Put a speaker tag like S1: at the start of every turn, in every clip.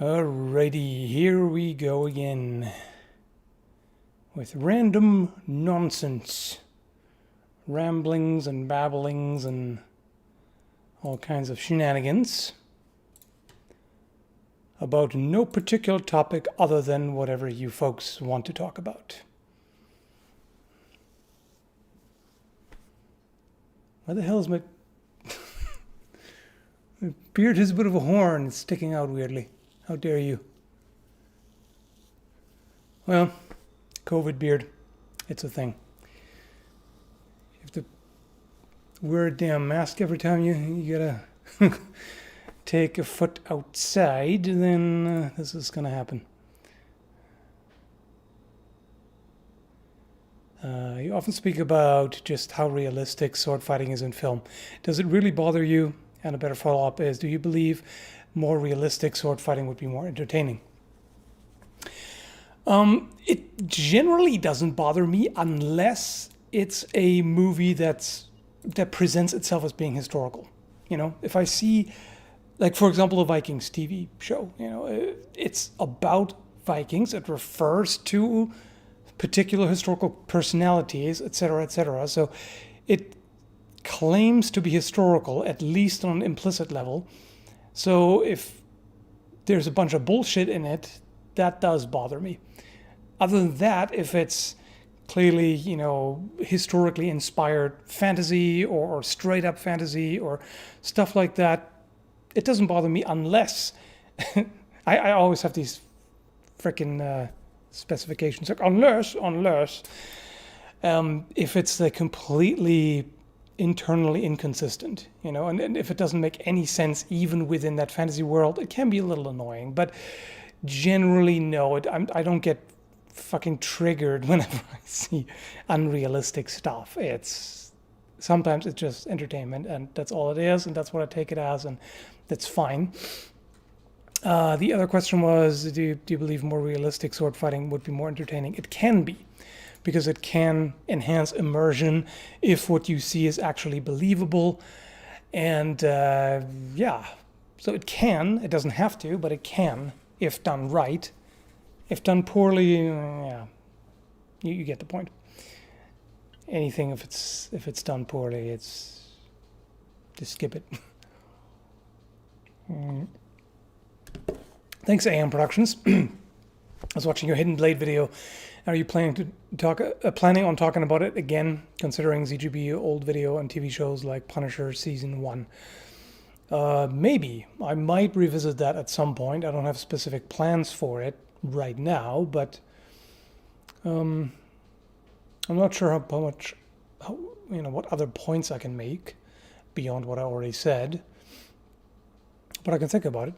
S1: Alrighty, here we go again with random nonsense, ramblings and babblings and all kinds of shenanigans about no particular topic other than whatever you folks want to talk about. Why the hell is my my beard has a bit of a horn sticking out weirdly? How dare you? Well, COVID beard, it's a thing. You have to wear a damn mask every time you gotta take a foot outside, then this is gonna happen. You often speak about just how realistic sword fighting is in film. Does it really bother you? And a better follow-up is, do you believe more realistic sword fighting would be more entertaining? It generally doesn't bother me unless it's a movie that presents itself as being historical. You know, if I see, like for example, a Vikings TV show, you know, it's about Vikings. It refers to particular historical personalities, etc., etc. So it claims to be historical, at least on an implicit level. So if there's a bunch of bullshit in it, that does bother me. Other than that, if it's clearly, you know, historically inspired fantasy or straight up fantasy or stuff like that, it doesn't bother me unless I always have these freaking specifications like unless if it's like completely internally inconsistent, you know, and if it doesn't make any sense even within that fantasy world, it can be a little annoying. But generally, no, I don't get fucking triggered whenever I see unrealistic stuff. Sometimes it's just entertainment, and that's all it is, and that's what I take it as, and that's fine. The other question was, do you believe more realistic sword fighting would be more entertaining? It can be, because it can enhance immersion if what you see is actually believable. And yeah, so it doesn't have to, but it can, if done right. If done poorly, yeah, you get the point. Anything, if it's done poorly, it's just skip it. Thanks, AM Productions. I was watching your Hidden Blade video. Are you planning on talking about it again, considering ZGB old video and TV shows like Punisher Season 1? Maybe. I might revisit that at some point. I don't have specific plans for it right now, but I'm not sure how what other points I can make beyond what I already said, but I can think about it.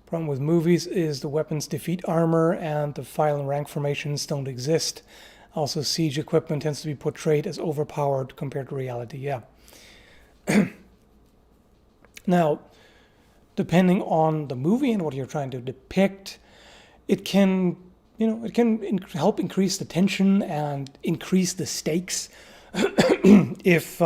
S1: Problem with movies is the weapons defeat armor and the file and rank formations don't exist. Also, siege equipment tends to be portrayed as overpowered compared to reality. Yeah. Now, depending on the movie and what you're trying to depict, it can help increase the tension and increase the stakes. If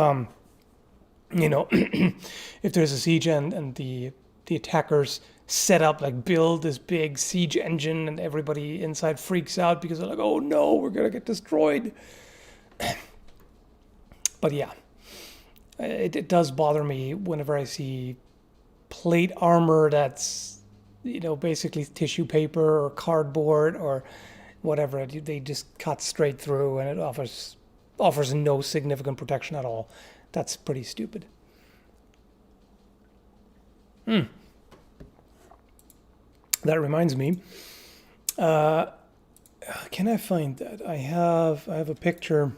S1: if there's a siege and the attackers set up, like build this big siege engine, and everybody inside freaks out because they're like, oh no, we're gonna get destroyed. But yeah, it does bother me whenever I see plate armor that's, basically tissue paper or cardboard or whatever. They just cut straight through, and it offers no significant protection at all. That's pretty stupid. That reminds me. Can I find that? I have a picture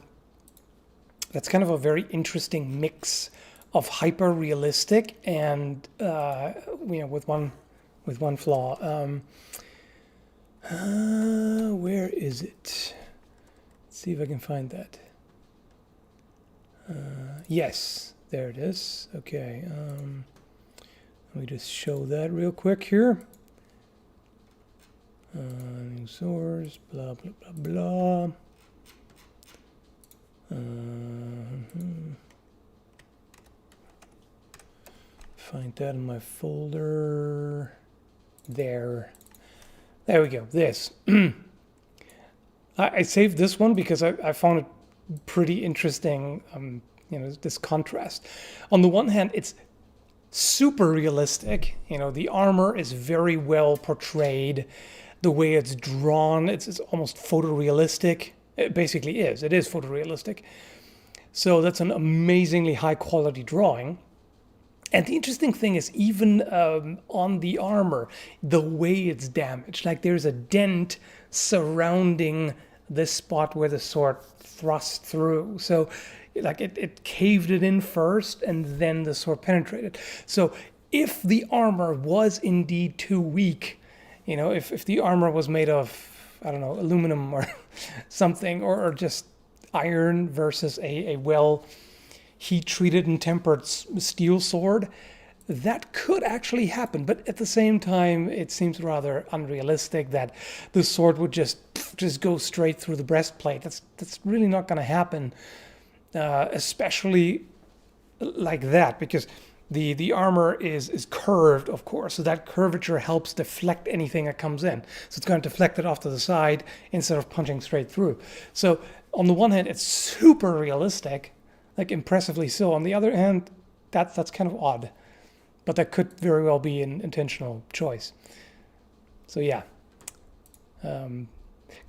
S1: that's kind of a very interesting mix of hyper realistic and with one flaw. Where is it? Let's see if I can find that. Yes, there it is. Okay. Let me just show that real quick here. New source, blah, blah, blah, blah. Find that in my folder. There we go. This. I saved this one because I found it pretty interesting. This contrast. On the one hand, it's super realistic. The armor is very well portrayed. The way it's drawn, it's almost photorealistic. It basically is. It is photorealistic. So that's an amazingly high quality drawing. And the interesting thing is, even on the armor, the way it's damaged, like there's a dent surrounding this spot where the sword thrust through. So like it caved it in first and then the sword penetrated. So if the armor was indeed too weak, if the armor was made of, I don't know, aluminum or something, or just iron versus a well heat-treated and tempered steel sword, that could actually happen. But at the same time, it seems rather unrealistic that the sword would just go straight through the breastplate. That's really not going to happen, especially like that, because the armor is curved, of course, so that curvature helps deflect anything that comes in. So it's going to deflect it off to the side instead of punching straight through. So on the one hand, it's super realistic, like impressively so. On the other hand, that's kind of odd, but that could very well be an intentional choice. So yeah,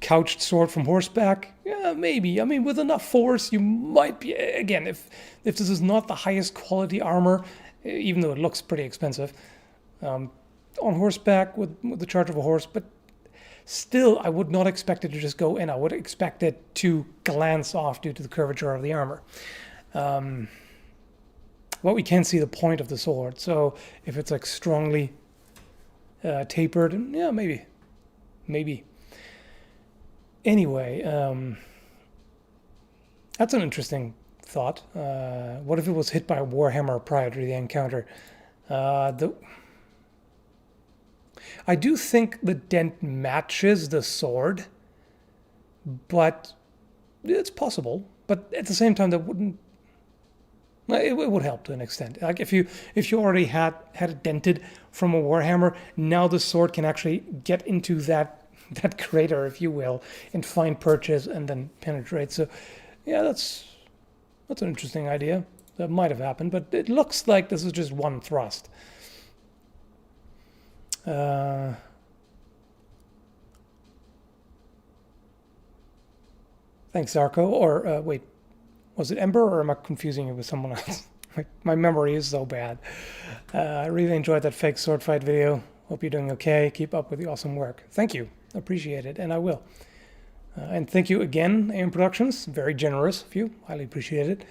S1: couched sword from horseback, yeah, maybe. I mean, with enough force, you might be. Again, if this is not the highest quality armor, even though it looks pretty expensive, on horseback with the charge of a horse, but still, I would not expect it to just go in. I would expect it to glance off due to the curvature of the armor. Well, we can see the point of the sword, so if it's like strongly tapered, yeah, maybe. Anyway, that's an interesting thought. What if it was hit by a warhammer prior to the encounter? I do think the dent matches the sword, but it's possible. But at the same time, that wouldn't. It would help to an extent. Like if you already had it dented from a warhammer, now the sword can actually get into that crater, if you will, and find purchase and then penetrate. So, yeah, that's an interesting idea. That might have happened, but it looks like this is just one thrust. Thanks, Zarko. Or wait, was it Ember, or am I confusing it with someone else? My memory is so bad. I really enjoyed that fake sword fight video. Hope you're doing okay. Keep up with the awesome work. Thank you. Appreciate it, and I will. And thank you again, AM Productions. Very generous of you. Highly appreciate it.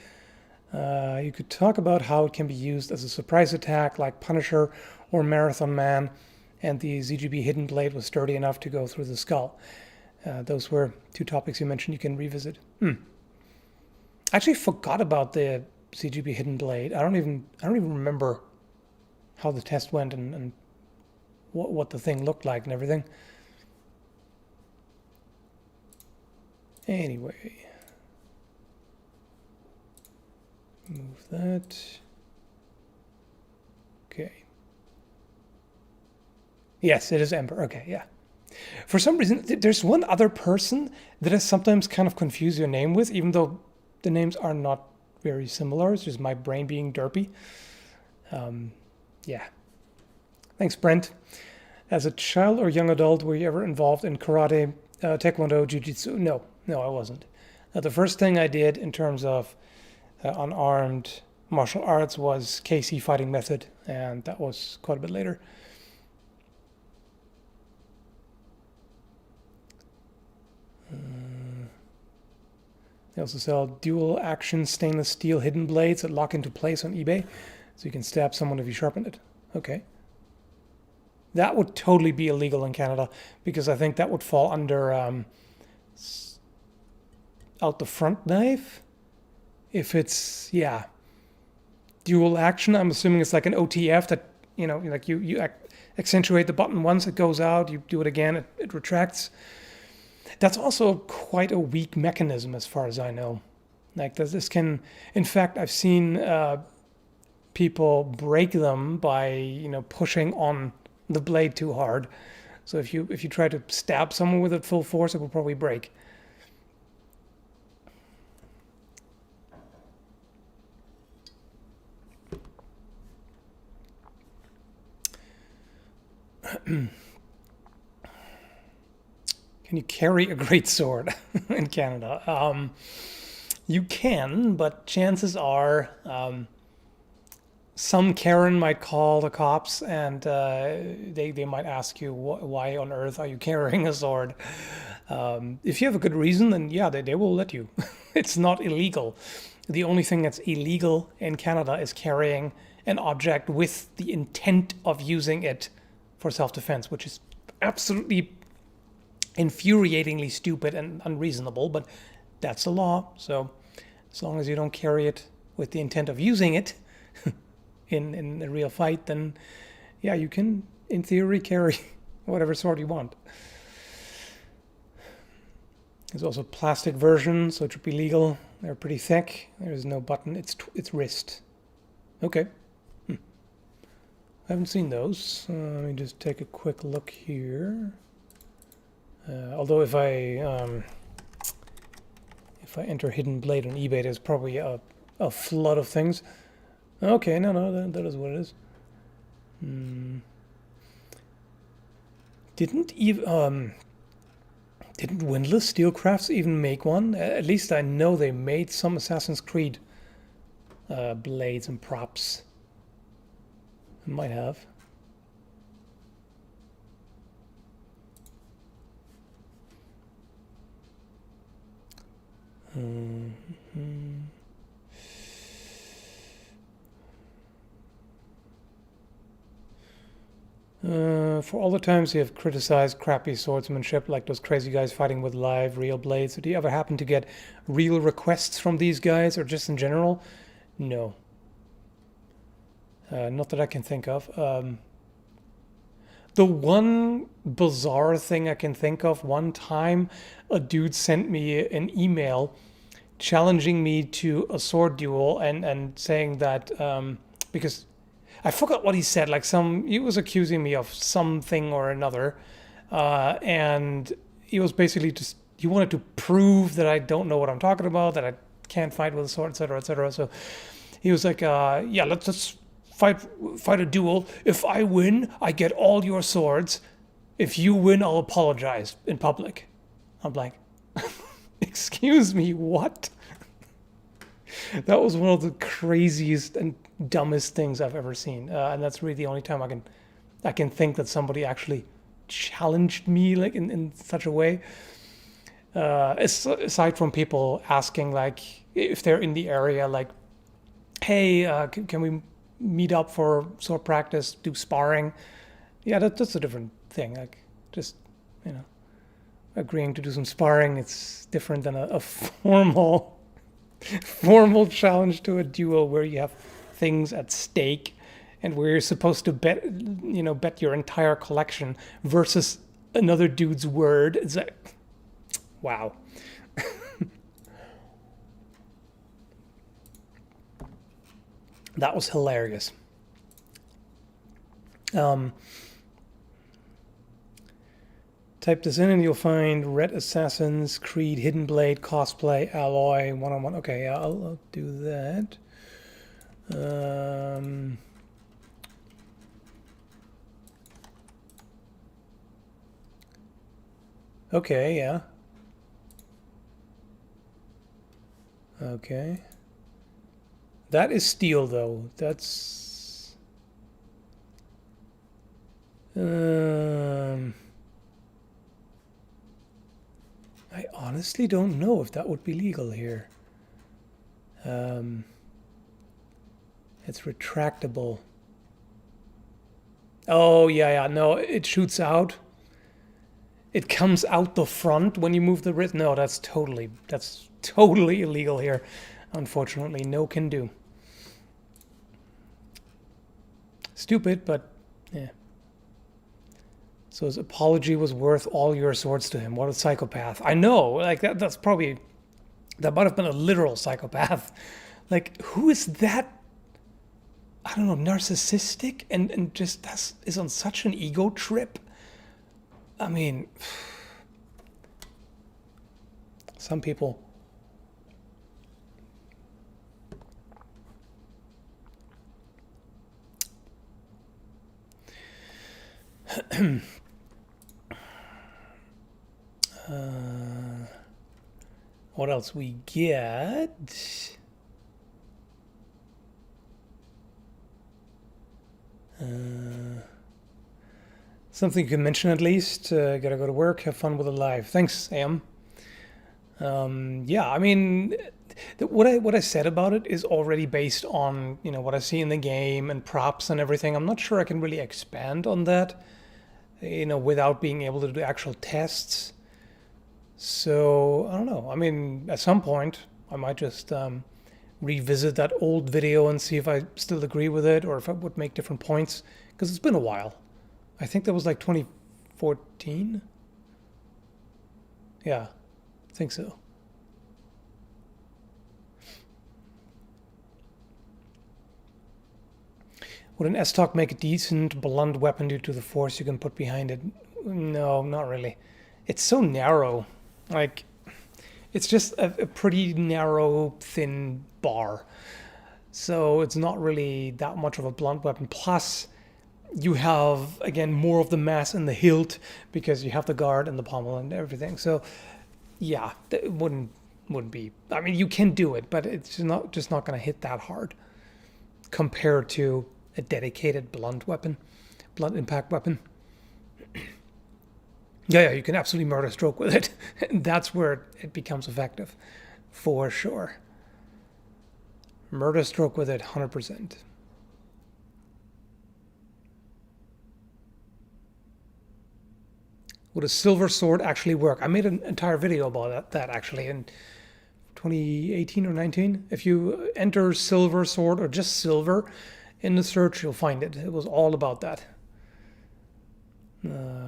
S1: You could talk about how it can be used as a surprise attack like Punisher or Marathon Man, and the ZGB Hidden Blade was sturdy enough to go through the skull. Those were two topics you mentioned you can revisit. I actually forgot about the ZGB Hidden Blade. I don't even remember how the test went and what the thing looked like and everything. Anyway, move that. Okay. Yes, it is Ember. Okay, yeah. For some reason, there's one other person that I sometimes kind of confuse your name with, even though the names are not very similar. It's just my brain being derpy. Yeah. Thanks, Brent. As a child or young adult, were you ever involved in karate, taekwondo, jiu-jitsu? No, I wasn't. The first thing I did in terms of unarmed martial arts was KC fighting method, and that was quite a bit later. They also sell dual action stainless steel hidden blades that lock into place on eBay, so you can stab someone if you sharpen it. Okay. That would totally be illegal in Canada, because I think that would fall under out the front knife. If it's, yeah, dual action, I'm assuming it's like an OTF that, like you accentuate the button once, it goes out, you do it again, it retracts. That's also quite a weak mechanism as far as I know. Like this can, in fact, I've seen people break them by pushing on the blade too hard. So if you try to stab someone with it full force, it will probably break. Can you carry a great sword in Canada? You can, but chances are some Karen might call the cops, and they might ask you, why on earth are you carrying a sword? If you have a good reason, then yeah, they will let you. It's not illegal. The only thing that's illegal in Canada is carrying an object with the intent of using it for self-defense, which is absolutely infuriatingly stupid and unreasonable, but that's the law. So as long as you don't carry it with the intent of using it in a real fight, then yeah, you can, in theory, carry whatever sword you want. There's also plastic versions, so it should be legal. They're pretty thick. There's no button. It's wrist. Okay. I haven't seen those. Let me just take a quick look here. Although if I enter Hidden Blade on eBay, there's probably a flood of things. Okay, no, that is what it is. Didn't Windless Steelcrafts even make one? At least I know they made some Assassin's Creed blades and props. I might have. For all the times you have criticized crappy swordsmanship, like those crazy guys fighting with live, real blades, do you ever happen to get real requests from these guys, or just in general? No. Not that I can think of. The one bizarre thing I can think of, one time a dude sent me an email challenging me to a sword duel and saying that, because I forgot what he said, like he was accusing me of something or another, and he was basically he wanted to prove that I don't know what I'm talking about, that I can't fight with a sword, etc., etc. So he was like, yeah, let's fight a duel. If I win, I get all your swords. If you win, I'll apologize in public. I'm like, excuse me, what? That was one of the craziest and dumbest things I've ever seen, and that's really the only time I can think that somebody actually challenged me like in such a way. Aside from people asking, like, if they're in the area, like, hey, can we meet up for sword practice, do sparring? Yeah, that's a different thing. Like, just agreeing to do some sparring, it's different than a formal challenge to a duel where you have things at stake and where you're supposed to bet your entire collection versus another dude's word. It's like, wow. That was hilarious. Type this in and you'll find Red Assassin's Creed Hidden Blade cosplay alloy 1-on-1. Okay, yeah, I'll do that. Okay, yeah. Okay. That is steel, though. That's... I honestly don't know if that would be legal here. It's retractable. Oh, yeah, no, it shoots out. It comes out the front when you move the wrist. No, that's totally illegal here. Unfortunately, no can do. Stupid, but yeah. So his apology was worth all your swords to him. What a psychopath. I know, like that's probably That might have been a literal psychopath. Like, who is that? I don't know, narcissistic and just is on such an ego trip. I mean, some people. What else we get? Something you can mention at least. Gotta go to work. Have fun with it live. Thanks, Am. Yeah, I mean, what I said about it is already based on what I see in the game and props and everything. I'm not sure I can really expand on that, without being able to do actual tests. So I don't know. I mean, at some point, I might just revisit that old video and see if I still agree with it or if I would make different points, because it's been a while. I think that was like 2014. Yeah, I think so. Would an S-Talk make a decent blunt weapon due to the force you can put behind it? No, not really. It's so narrow. Like, it's just a pretty narrow, thin bar. So it's not really that much of a blunt weapon. Plus, you have, again, more of the mass in the hilt because you have the guard and the pommel and everything. So, yeah, it wouldn't be. I mean, you can do it, but it's just not going to hit that hard compared to a dedicated blunt impact weapon. Yeah, you can absolutely murder stroke with it. That's where it becomes effective, for sure. Murder stroke with it, 100%. Would a silver sword actually work? I made an entire video about that actually in 2018 or 19. If you enter silver sword or just silver in the search, you'll find it. It was all about that.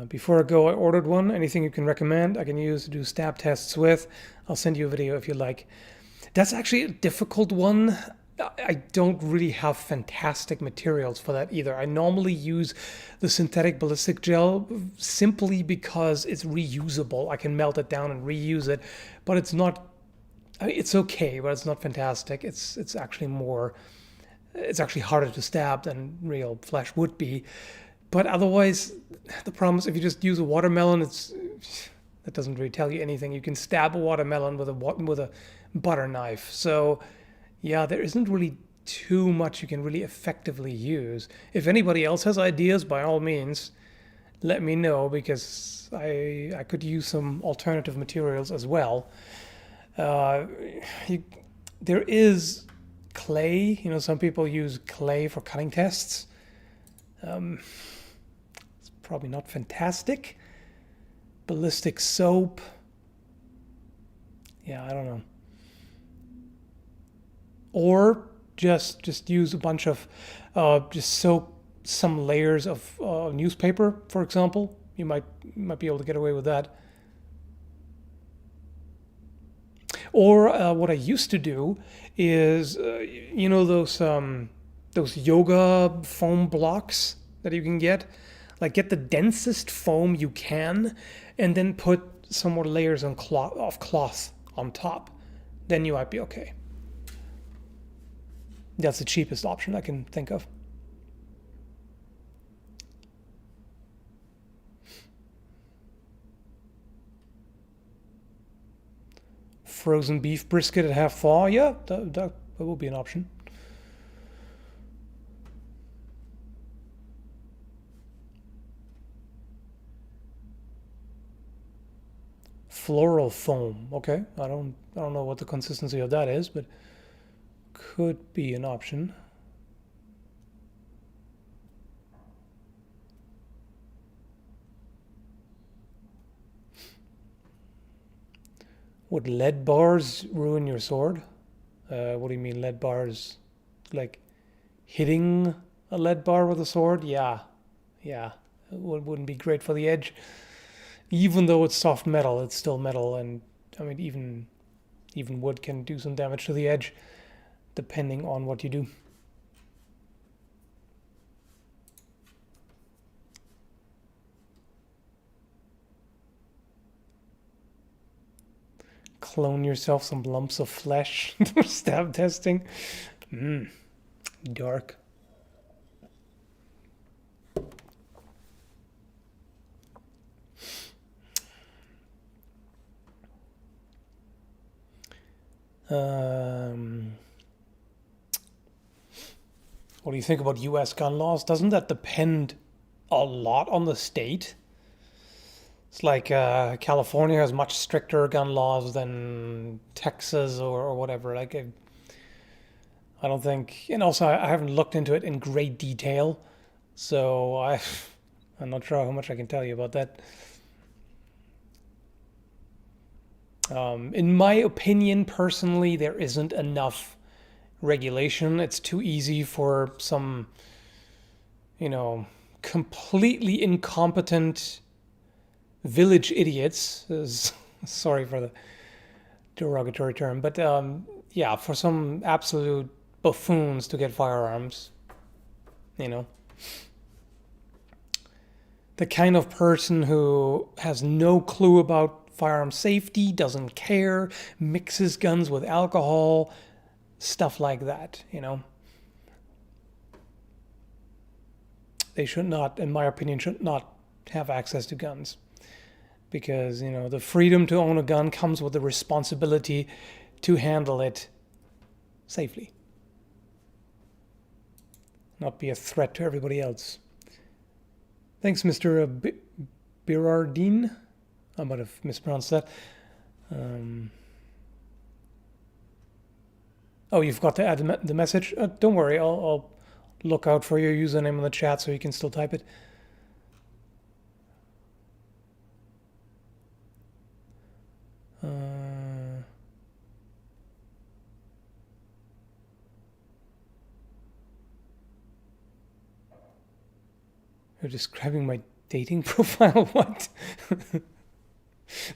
S1: Before I go, I ordered one. Anything you can recommend I can use to do stab tests with? I'll send you a video if you like. That's actually a difficult one. I don't really have fantastic materials for that either. I normally use the synthetic ballistic gel simply because it's reusable. I can melt it down and reuse it, but it's not. I mean, it's okay, but it's not fantastic. It's actually more. It's actually harder to stab than real flesh would be. But otherwise, the problem is if you just use a watermelon, that doesn't really tell you anything. You can stab a watermelon with a butter knife. So, yeah, there isn't really too much you can really effectively use. If anybody else has ideas, by all means, let me know, because I could use some alternative materials as well. There is clay. Some people use clay for cutting tests. It's probably not fantastic. Ballistic soap. Yeah, I don't know. Or just use a bunch of, just soak some layers of newspaper, for example. You might be able to get away with that. Or what I used to do is, those yoga foam blocks that you can get. Like, get the densest foam you can, and then put some more layers of cloth on top. Then you might be okay. That's the cheapest option I can think of. Frozen beef brisket at half thaw. Yeah, that will be an option. Floral foam. Okay, I don't know what the consistency of that is, but could be an option. Would lead bars ruin your sword? What do you mean lead bars? Like hitting a lead bar with a sword? Yeah. It wouldn't be great for the edge. Even though it's soft metal, it's still metal, and I mean, even Even wood can do some damage to the edge, depending on what you do. Clone yourself some lumps of flesh for stab testing. Dark. What do you think about US gun laws? Doesn't that depend a lot on the state? It's like California has much stricter gun laws than Texas or whatever. Like, I don't think, and also I haven't looked into it in great detail, so I'm not sure how much I can tell you about that. In my opinion, personally, there isn't enough regulation. It's too easy for some, completely incompetent village idiots. Sorry for the derogatory term, but yeah, for some absolute buffoons to get firearms. The kind of person who has no clue about firearm safety, doesn't care, mixes guns with alcohol, stuff like that, They should not, in my opinion, should not have access to guns. Because, the freedom to own a gun comes with the responsibility to handle it safely. Not be a threat to everybody else. Thanks, Mr. Birardine. I might have mispronounced that. Oh, you've got to add the message? Don't worry, I'll look out for your username in the chat so you can still type it. You're describing my dating profile? What?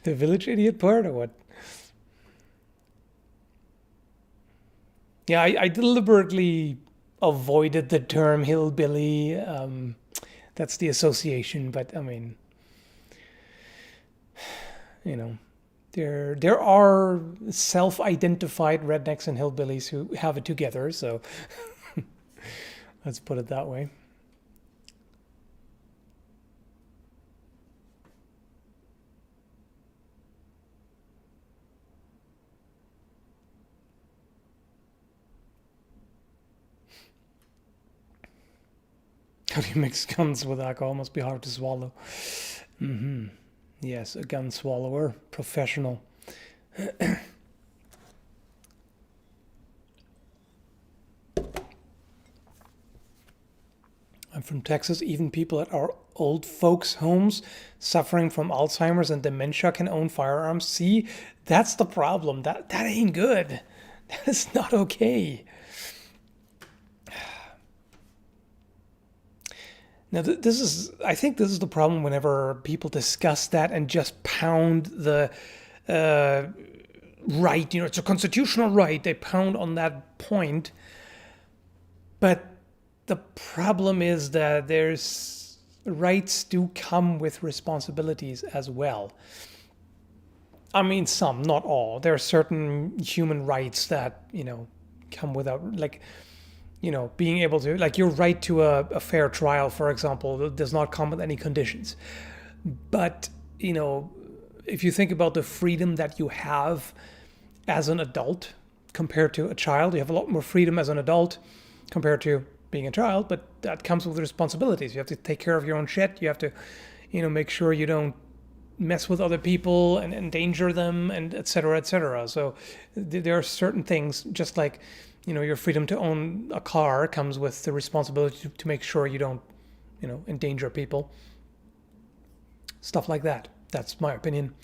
S1: The village idiot part or what? Yeah, I deliberately avoided the term hillbilly. That's the association, but I mean, there are self-identified rednecks and hillbillies who have it together, so let's put it that way. How do you mix guns with alcohol? Must be hard to swallow. Yes, a gun swallower, professional. I'm from Texas. Even people at our old folks' homes suffering from Alzheimer's and dementia can own firearms. See, that's the problem. That ain't good. That is not okay. Now, I think this is the problem whenever people discuss that and just pound the right, it's a constitutional right. They pound on that point. But the problem is that rights do come with responsibilities as well. I mean, some, not all. There are certain human rights that, come without, like, being able to, like your right to a fair trial, for example, does not come with any conditions. But, if you think about the freedom that you have as an adult compared to a child, you have a lot more freedom as an adult compared to being a child, but that comes with responsibilities. You have to take care of your own shit. You have to, make sure you don't mess with other people and endanger them, and et cetera, et cetera. So there are certain things, just like, your freedom to own a car comes with the responsibility to make sure you don't, endanger people. Stuff like that. That's my opinion.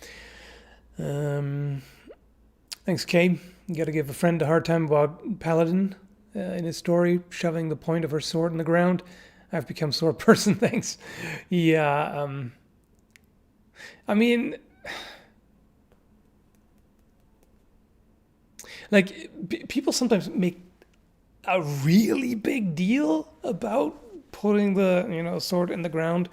S1: Thanks, Kay. You got to give a friend a hard time about Paladin in his story, shoving the point of her sword in the ground. I've become sword person. Thanks. Yeah. I mean, Like, people sometimes make a really big deal about putting the, sword in the ground.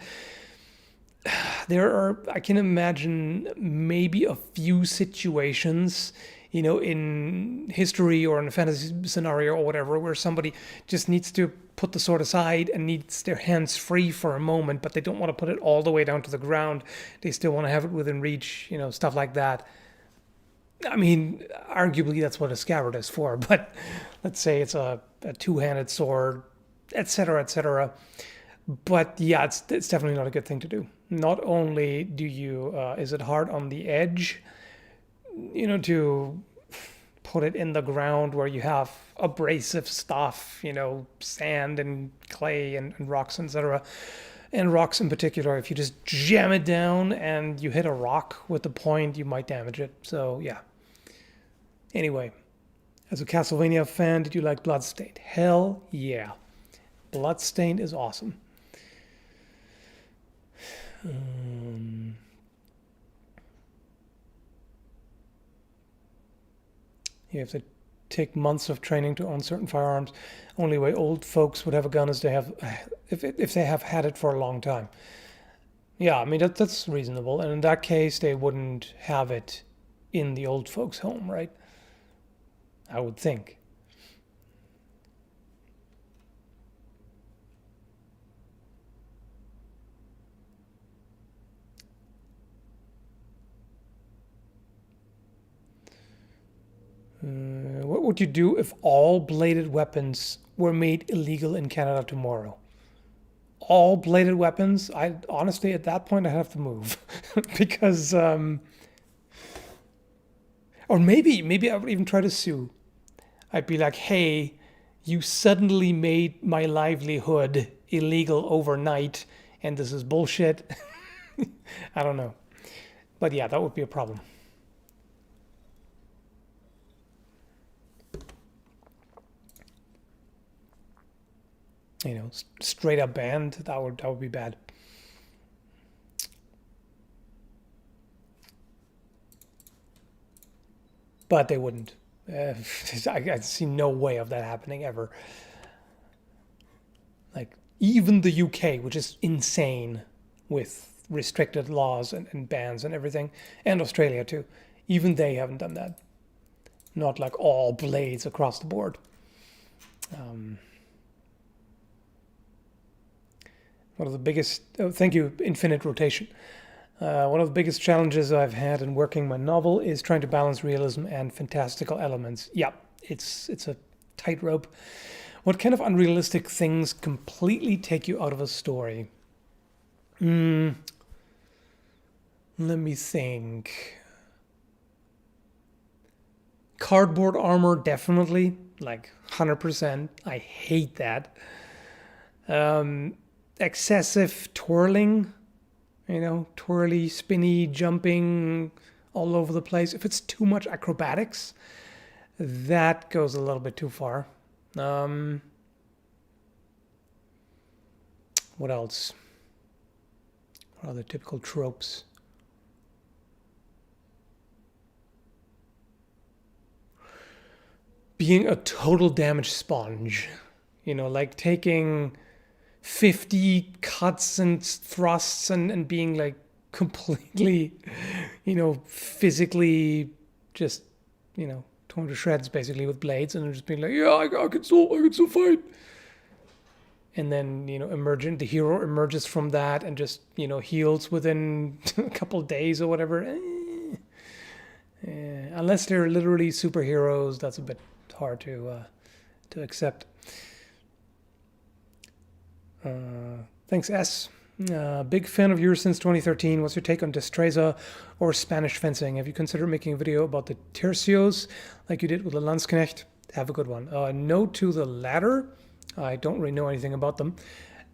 S1: I can imagine maybe a few situations, in history or in a fantasy scenario or whatever, where somebody just needs to put the sword aside and needs their hands free for a moment, but they don't want to put it all the way down to the ground. They still want to have it within reach, stuff like that. I mean, arguably that's what a scabbard is for, but let's say it's a two-handed sword, etc., etc. But yeah, it's definitely not a good thing to do. Not only is it hard on the edge, to put it in the ground where you have abrasive stuff, sand and clay and rocks, etc. And rocks in particular, if you just jam it down and you hit a rock with the point, you might damage it. So yeah. Anyway, as a Castlevania fan, did you like Bloodstained? Hell yeah. Bloodstained is awesome. You have to take months of training to own certain firearms. Only way old folks would have a gun is if they have had it for a long time. Yeah, I mean that's reasonable, and in that case they wouldn't have it in the old folks' home, right? I would think. What would you do if all bladed weapons were made illegal in Canada tomorrow? All bladed weapons? I honestly, at that point, I'd have to move because, or maybe I would even try to sue. I'd be like, hey, you suddenly made my livelihood illegal overnight, and this is bullshit. I don't know, but yeah, that would be a problem. Straight up banned, that would be bad. But they wouldn't. I see no way of that happening ever. Like, even the UK, which is insane with restricted laws and bans and everything, and Australia too, even they haven't done that. Not like all blades across the board. One of the biggest, thank you, Infinite Rotation. One of the biggest challenges I've had in working my novel is trying to balance realism and fantastical elements. Yeah, it's a tightrope. What kind of unrealistic things completely take you out of a story? Let me think. Cardboard armor, definitely, like 100%. I hate that. Excessive twirling, twirly, spinny, jumping all over the place. If it's too much acrobatics, that goes a little bit too far. What else? What are the typical tropes? Being a total damage sponge, like taking 50 cuts and thrusts and being like completely, physically just, torn to shreds basically with blades, and just being like, yeah, I can still fight. And then, the hero emerges from that and just, heals within a couple of days or whatever. Unless they're literally superheroes, that's a bit hard to accept. Thanks, S. Big fan of yours since 2013. What's your take on destreza or Spanish fencing? Have you considered making a video about the tercios like you did with the Landsknecht? Have a good one. No to the latter. I don't really know anything about them.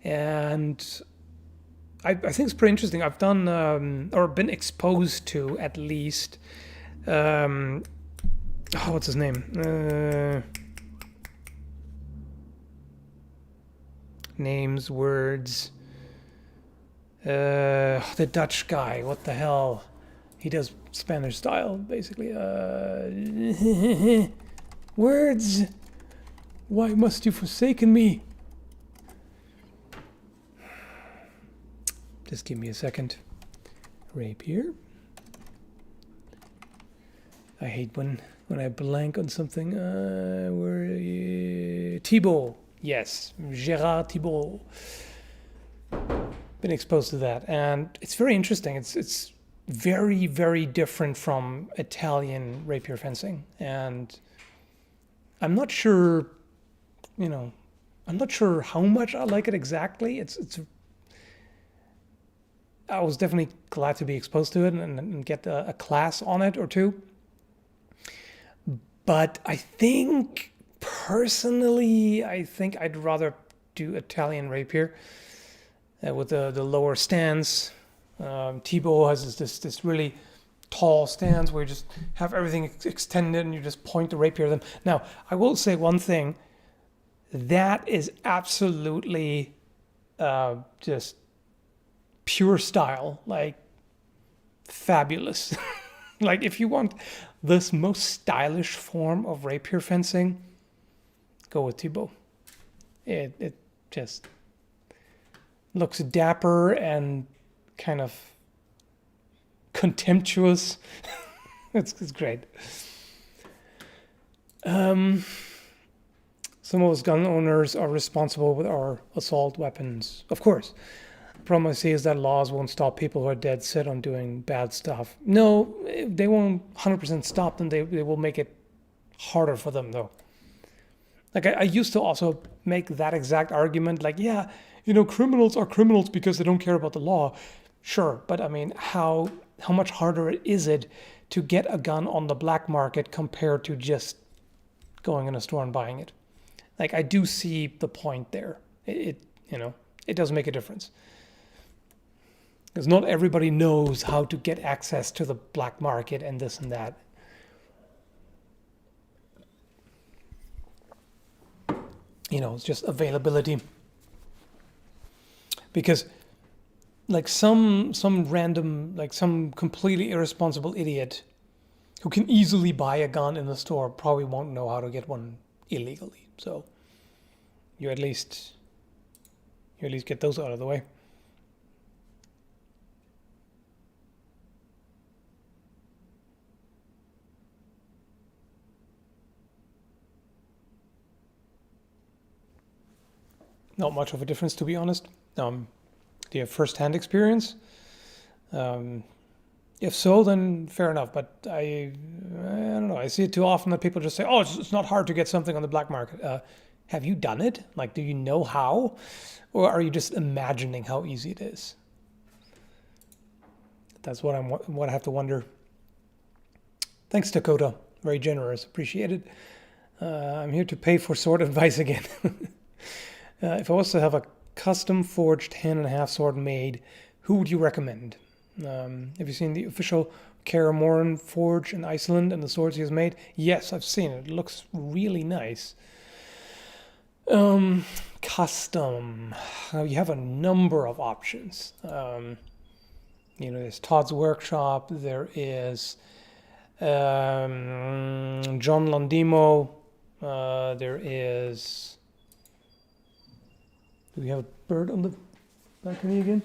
S1: And I think it's pretty interesting. I've done, or been exposed to at least, what's his name? Names, words. The Dutch guy, what the hell? He does Spanish style, basically. Words! Why must you forsaken me? Just give me a second. Rapier. I hate when I blank on something. Thibault. Yes, Gérard Thibault. Been exposed to that, and it's very interesting. It's very, very different from Italian rapier fencing, and I'm not sure, I'm not sure how much I like it exactly. I was definitely glad to be exposed to it and get a class on it or two. But I think, personally, I'd rather do Italian rapier with the lower stance. Thibault has this really tall stance where you just have everything extended and you just point the rapier at them. Now, I will say one thing. That is absolutely just pure style, like fabulous. Like if you want this most stylish form of rapier fencing, go with Thibault. It just looks dapper and kind of contemptuous. It's great. Some of us gun owners are responsible with our assault weapons. Of course. The problem I see is that laws won't stop people who are dead set on doing bad stuff. No, they won't 100% stop them. They will make it harder for them, though. Like, I used to also make that exact argument, like, yeah, criminals are criminals because they don't care about the law. Sure, but I mean, how much harder is it to get a gun on the black market compared to just going in a store and buying it? Like, I do see the point there. It does make a difference. Because not everybody knows how to get access to the black market and this and that. It's just availability. Because like some random, like some completely irresponsible idiot who can easily buy a gun in the store probably won't know how to get one illegally. So you at least get those out of the way. Not much of a difference, to be honest. Do you have first-hand experience? If so, then fair enough. But I don't know. I see it too often that people just say, "Oh, it's not hard to get something on the black market." Have you done it? Like, do you know how, or are you just imagining how easy it is? That's what I have to wonder. Thanks, Dakota. Very generous. Appreciate it. I'm here to pay for sword advice again. If I was to have a custom forged hand-and-a-half sword made, who would you recommend? Have you seen the official Karamoran forge in Iceland and the swords he has made? Yes, I've seen it. It looks really nice. Custom. You have a number of options. There's Todd's Workshop. There is John Landimo. There is... Do we have a bird on the balcony again?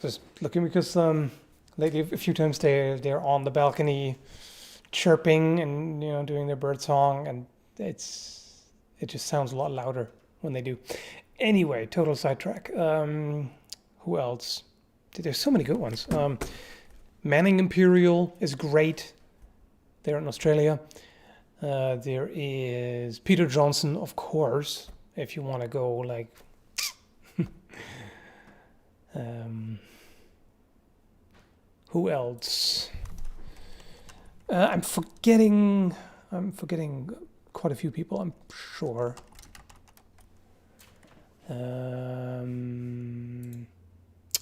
S1: Just looking because lately a few times they're on the balcony chirping and doing their bird song, and it just sounds a lot louder when they do. Anyway, total sidetrack. Who else? There's so many good ones. Manning Imperial is great. They're in Australia. There is Peter Johnson, of course, if you want to go like who else? I'm forgetting quite a few people, I'm sure.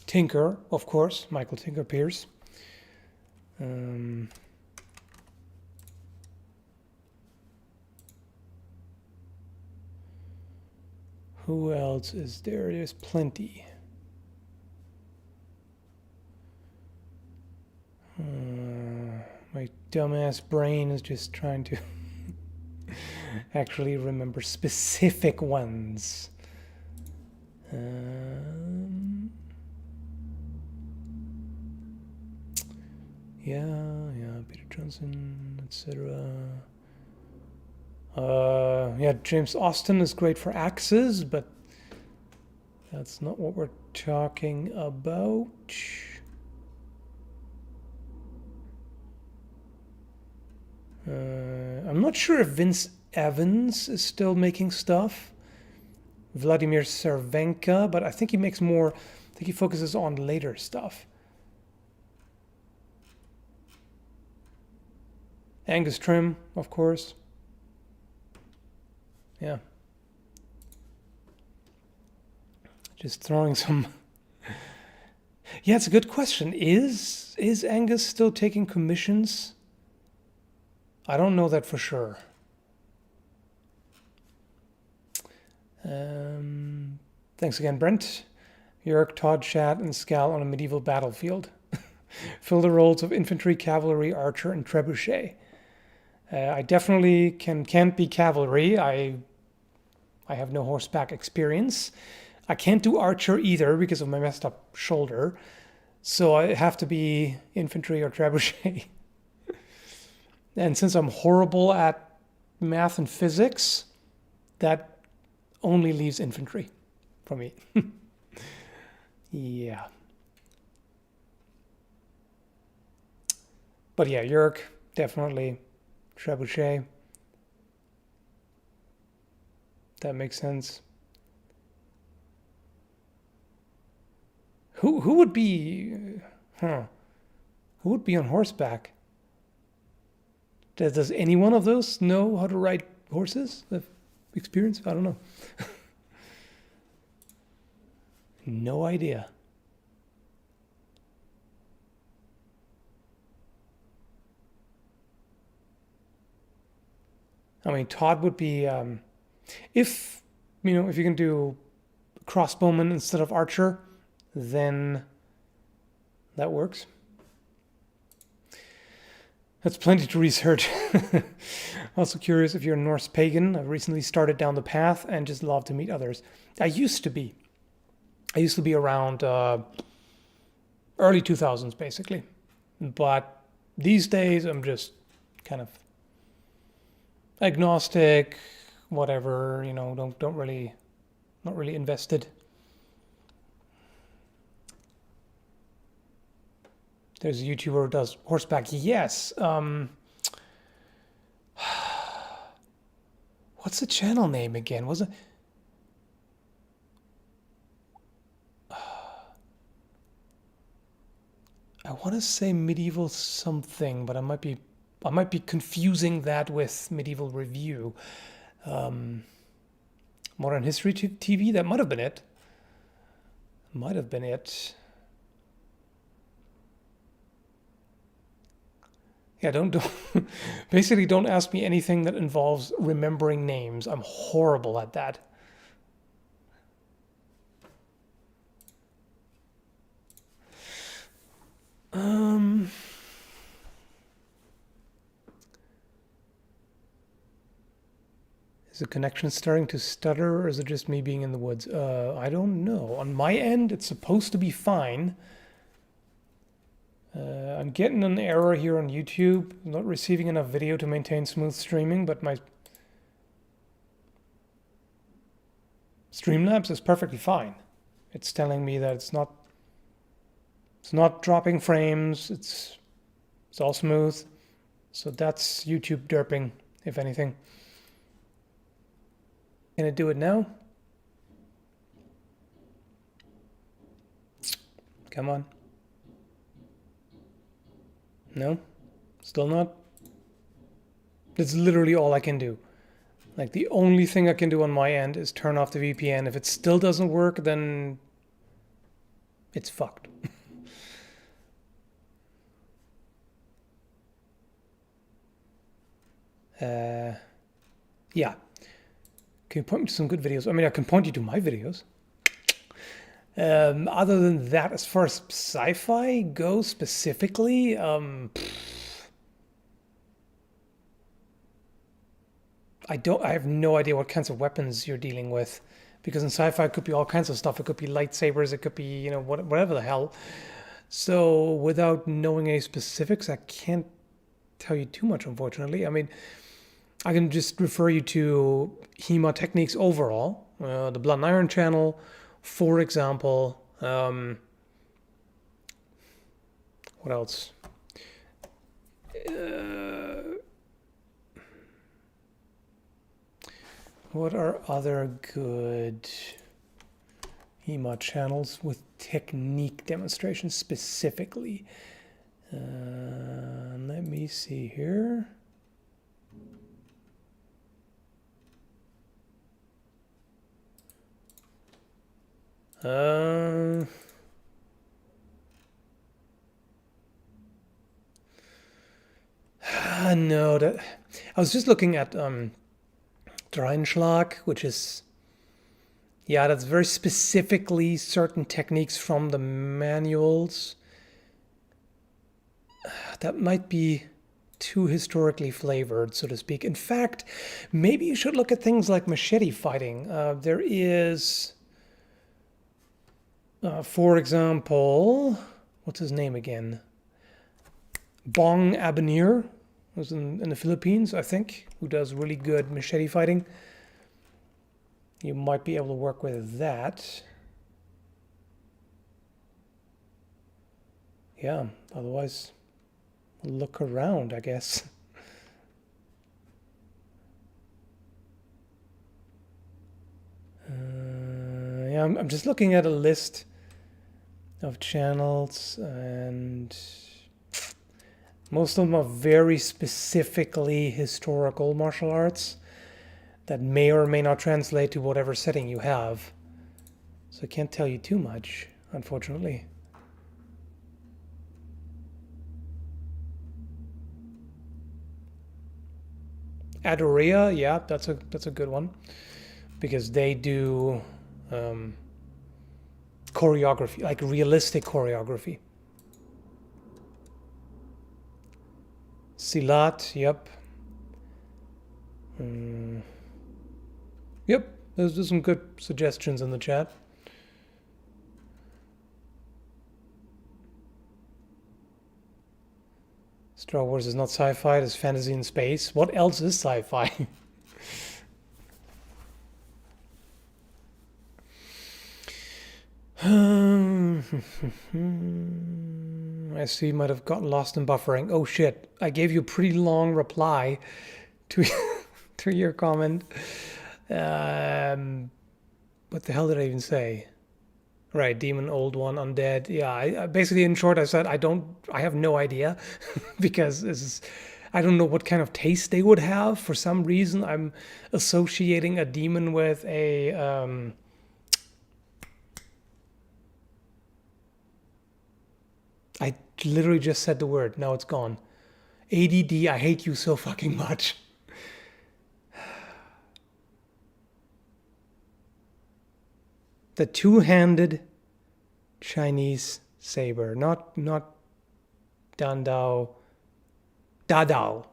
S1: Tinker, of course, Michael Tinker Pierce. Who else is there? There's plenty. My dumbass brain is just trying to actually remember specific ones. Yeah, Peter Johnson, etc. Yeah, James Austin is great for axes, but that's not what we're talking about. I'm not sure if Vince Evans is still making stuff. Vladimir Cervenka, but I think he makes more, I think he focuses on later stuff. Angus Trim, of course. Yeah. Just throwing some... Yeah, it's a good question. Is Angus still taking commissions? I don't know that for sure. Thanks again, Brent. Jörg, Todd, Shad, and Skal on a medieval battlefield. Fill the roles of infantry, cavalry, archer, and trebuchet. I definitely can't be cavalry. I have no horseback experience. I can't do archer either because of my messed up shoulder. So I have to be infantry or trebuchet. And since I'm horrible at math and physics, that only leaves infantry for me. Yeah. But yeah, Jörg, definitely trebuchet. That makes sense. Who would be... Who would be on horseback? Does any one of those know how to ride horses? Have experience? I don't know. No idea. I mean, Todd would be, if you can do crossbowman instead of archer, then that works. That's plenty to research. Also curious if you're a Norse pagan. I've recently started down the path and just love to meet others. I used to be around early 2000s, basically. But these days, I'm just kind of agnostic, whatever, not really invested. There's a YouTuber who does horseback. Yes. What's the channel name again? Was it? I want to say medieval something, but I might be confusing that with medieval review. Modern History TV. That might have been it. Yeah, don't basically don't ask me anything that involves remembering names. I'm horrible at that. Is the connection starting to stutter, or is it just me being in the woods? I don't know. On my end, it's supposed to be fine. I'm getting an error here on YouTube. I'm not receiving enough video to maintain smooth streaming, but my Streamlabs is perfectly fine. It's telling me that it's not dropping frames. It's all smooth. So that's YouTube derping, if anything. Can I do it now? Come on. No? Still not? That's literally all I can do. Like, the only thing I can do on my end is turn off the VPN. If it still doesn't work, then it's fucked. Yeah. Can you point me to some good videos? I mean, I can point you to my videos. Other than that, as far as sci-fi goes specifically, I have no idea what kinds of weapons you're dealing with, because in sci-fi it could be all kinds of stuff. It could be lightsabers, it could be, whatever the hell. So without knowing any specifics, I can't tell you too much, unfortunately. I mean, I can just refer you to HEMA techniques overall, the Blood and Iron channel, for example. What else? What are other good HEMA channels with technique demonstrations specifically? Let me see here. No, I was just looking at Dreinschlag, which is, yeah, that's very specifically certain techniques from the manuals. That might be too historically flavored, so to speak. In fact, maybe you should look at things like machete fighting. There is, for example, what's his name again? Bong Abanir, who's in the Philippines, I think, who does really good machete fighting. You might be able to work with that. Yeah, otherwise, look around, I guess. Yeah, I'm just looking at a list of channels, and most of them are very specifically historical martial arts that may or may not translate to whatever setting you have. So I can't tell you too much, unfortunately. Adorea, yeah, that's a good one, because they do choreography, like realistic choreography. Silat, yep. Yep, there's some good suggestions in the chat. Star Wars is not sci-fi, it's fantasy in space. What else is sci-fi? I see you might have gotten lost in buffering. Oh shit, I gave you a pretty long reply to to your comment. What the hell did I even say? Right, demon, old one, undead. Yeah, I basically, in short, I said I have no idea because I don't know what kind of taste they would have. For some reason, I'm associating a demon with a I literally just said the word. Now it's gone. ADD, I hate you so fucking much. The two-handed Chinese saber, not Dandao, Dadao.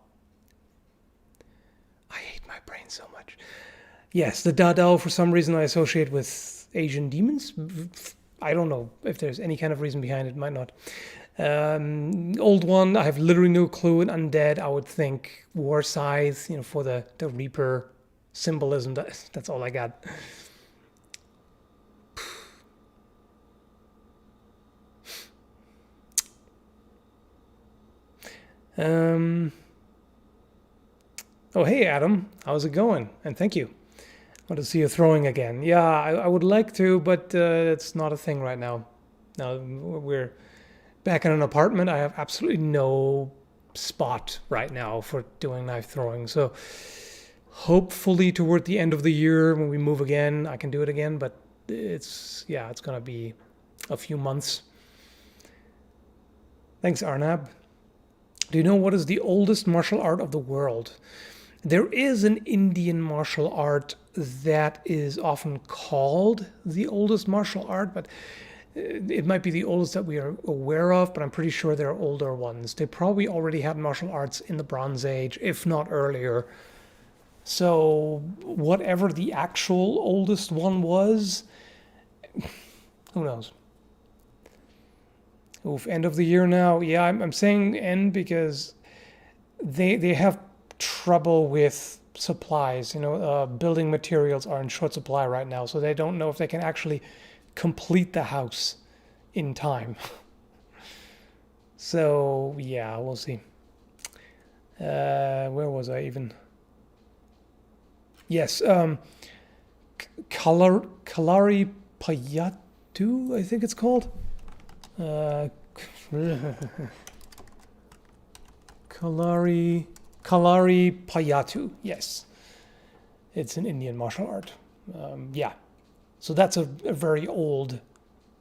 S1: I hate my brain so much. Yes, the Dadao, for some reason I associate with Asian demons. I don't know if there's any kind of reason behind it, might not. Old one, I have literally no clue. And undead, I would think war scythe, for the reaper symbolism. That's all I got. Oh, hey, Adam. How's it going? And thank you. I want to see you throwing again. Yeah, I would like to, but it's not a thing right now. Now, we're back in an apartment. I have absolutely no spot right now for doing knife throwing. So hopefully toward the end of the year, when we move again, I can do it again. But it's going to be a few months. Thanks, Arnab. Do you know what is the oldest martial art of the world? There is an Indian martial art that is often called the oldest martial art, but it might be the oldest that we are aware of, but I'm pretty sure there are older ones. They probably already had martial arts in the Bronze Age, if not earlier. So whatever the actual oldest one was, who knows? Oof, end of the year now. Yeah, I'm saying end because they have trouble with supplies. Building materials are in short supply right now, so they don't know if they can actually complete the house in time. So yeah, we'll see. Where was I even? Yes, Kalari Payatu, I think it's called. Kalari Payatu. Yes, it's an Indian martial art. Yeah, so that's a very old,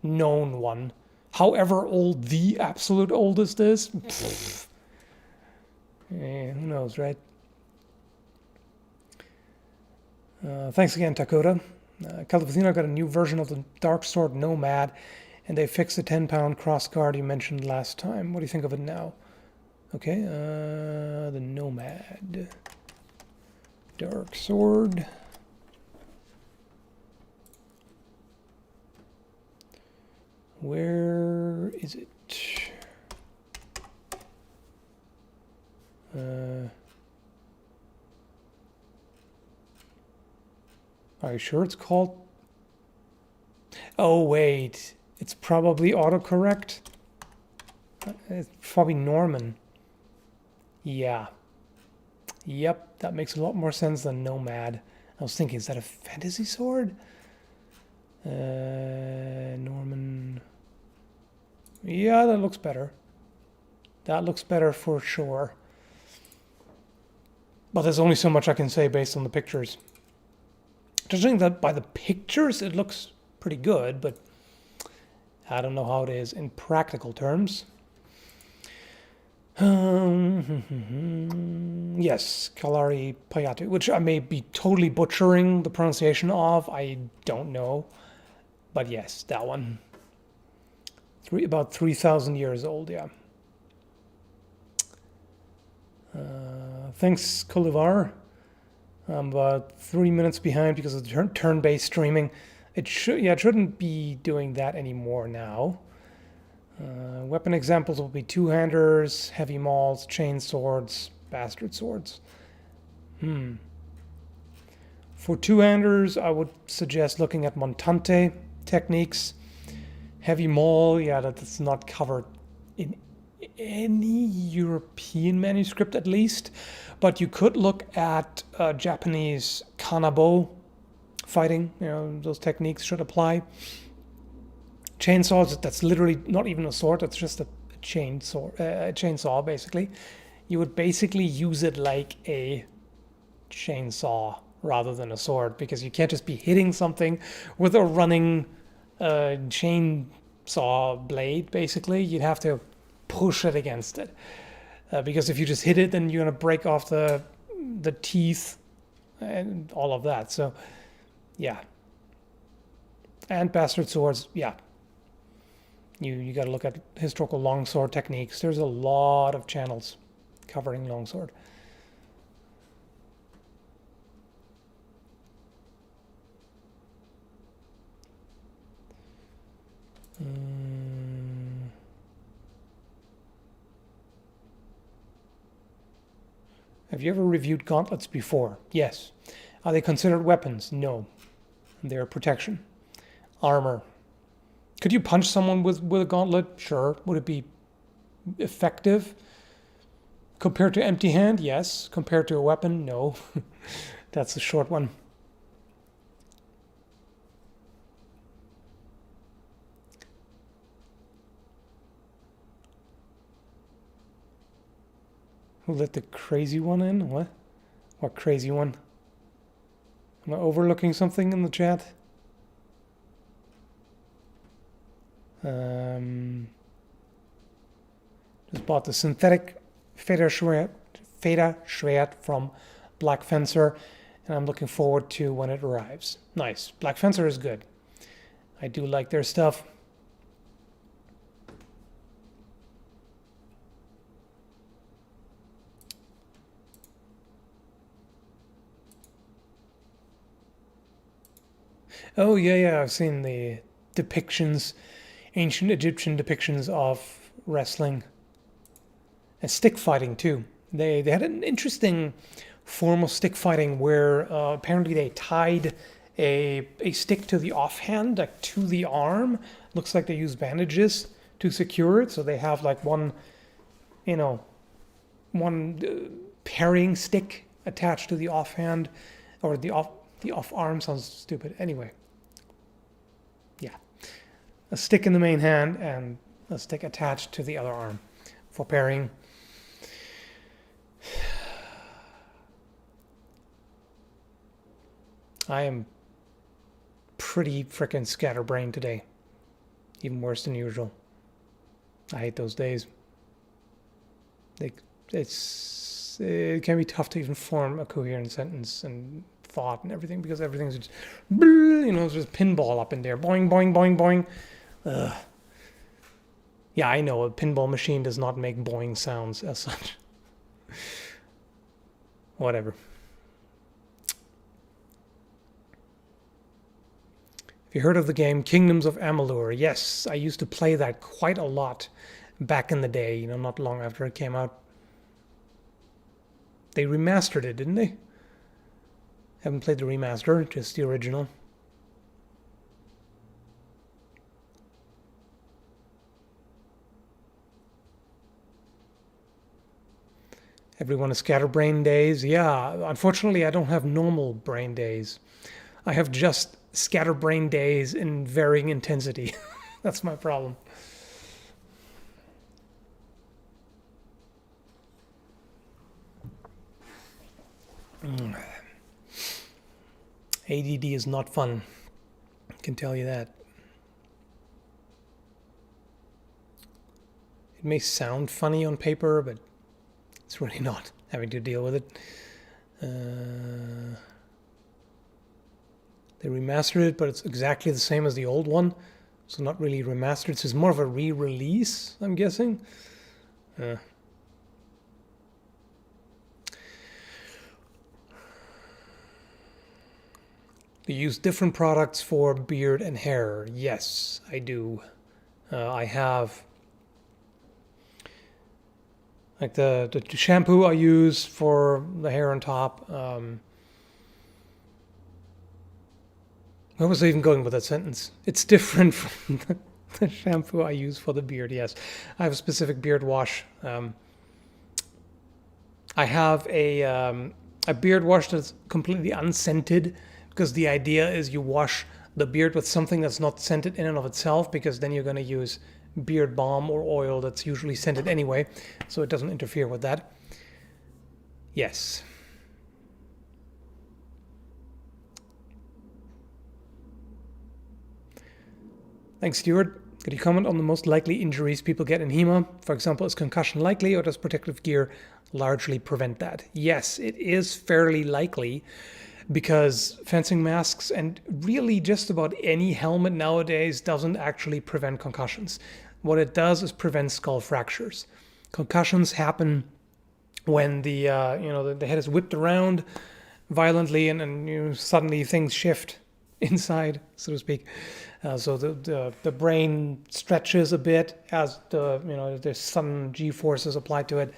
S1: known one. However old the absolute oldest is, who knows, right? Thanks again, Dakota. Cult of Athena got a new version of the Dark Sword Nomad, and they fixed the 10-pound crossguard you mentioned last time. What do you think of it now? Okay, the Nomad. Dark Sword. Where is it? Are you sure it's called? Oh, wait. It's probably autocorrect. It's probably Norman. Yeah. Yep, that makes a lot more sense than Nomad. I was thinking, is that a fantasy sword? Norman. Yeah, that looks better. That looks better for sure. But there's only so much I can say based on the pictures. Judging that by the pictures, it looks pretty good, but I don't know how it is in practical terms. Yes, Kalari Payatu, which I may be totally butchering the pronunciation of. I don't know. But yes, that one. About 3,000 years old, yeah. Thanks, Kolivar. I'm about 3 minutes behind because of the turn-based streaming. It shouldn't be doing that anymore now. Weapon examples will be two-handers, heavy mauls, chain swords, bastard swords. For two-handers, I would suggest looking at Montante techniques. Heavy maul, yeah, that's not covered in any European manuscript at least. But you could look at Japanese kanabo fighting. Those techniques should apply. Chainsaws, that's literally not even a sword. That's just a chainsaw, basically. You would basically use it like a chainsaw rather than a sword, because you can't just be hitting something with a running chainsaw blade, basically. You'd have to push it against it. Because if you just hit it, then you're going to break off the teeth and all of that. So, yeah. And bastard swords, yeah. You got to look at historical longsword techniques. There's a lot of channels covering longsword. Have you ever reviewed gauntlets before? Yes. Are they considered weapons? No. They're protection. Armor. Could you punch someone with a gauntlet? Sure. Would it be effective? Compared to empty hand? Yes. Compared to a weapon? No. That's a short one. Who let the crazy one in? What? What crazy one? Am I overlooking something in the chat? Just bought the synthetic Feta Schwert from Black Fencer, and I'm looking forward to when it arrives. Nice. Black Fencer is good. I do like their stuff. Oh yeah, I've seen the depictions, ancient Egyptian depictions of wrestling and stick fighting too. They had an interesting form of stick fighting where apparently they tied a stick to the offhand, like to the arm. Looks like they use bandages to secure it, so they have like one, you know, one parrying stick attached to the offhand, or the off arm sounds stupid. Anyway, yeah, a stick in the main hand and a stick attached to the other arm for parrying. I am pretty frickin' scatterbrained today. Even worse than usual. I hate those days. It can be tough to even form a coherent sentence and thought and everything because everything's just, it's just pinball up in there. Boing, boing, boing, boing. Ugh. Yeah, I know a pinball machine does not make boing sounds as such. Whatever. Have you heard of the game Kingdoms of Amalur? Yes, I used to play that quite a lot back in the day, not long after it came out. They remastered it, didn't they? Haven't played the remaster, just the original. Everyone has scatterbrain days. Yeah, unfortunately, I don't have normal brain days. I have just scatterbrain days in varying intensity. That's my problem. ADD is not fun. I can tell you that. It may sound funny on paper, but it's really not, having to deal with it. They remastered it, but it's exactly the same as the old one. So not really remastered. So it's more of a re-release, I'm guessing. They use different products for beard and hair. Yes, I do. I have like the shampoo I use for the hair on top. Where was I even going with that sentence? It's different from the shampoo I use for the beard. Yes, I have a specific beard wash. I have a beard wash that's completely unscented because the idea is you wash the beard with something that's not scented in and of itself, because then you're going to use beard balm or oil that's usually scented anyway, so it doesn't interfere with that. Yes. Thanks, Stuart. Could you comment on the most likely injuries people get in HEMA? For example, is concussion likely, or does protective gear largely prevent that? Yes, it is fairly likely, because fencing masks and really just about any helmet nowadays doesn't actually prevent concussions. What it does is prevent skull fractures. Concussions happen when the head is whipped around violently and suddenly things shift inside, so to speak. So the brain stretches a bit as there's some G forces applied to it,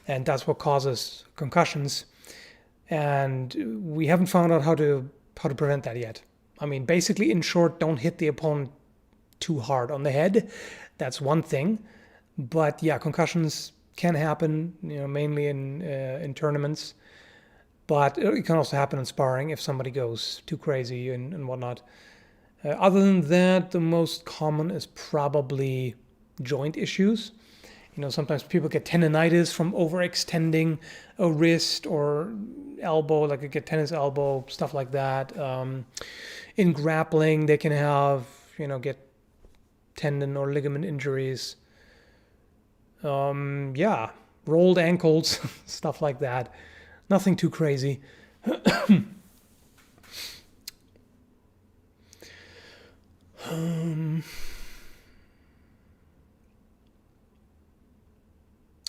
S1: and that's what causes concussions. And we haven't found out how to prevent that yet. I mean, basically, in short, don't hit the opponent too hard on the head. That's one thing. But yeah, concussions can happen, mainly in tournaments. But it can also happen in sparring if somebody goes too crazy and whatnot. Other than that, the most common is probably joint issues. Sometimes people get tendonitis from overextending a wrist or elbow, like get tennis elbow, stuff like that. In grappling, they can have, get tendon or ligament injuries. Rolled ankles, stuff like that. Nothing too crazy.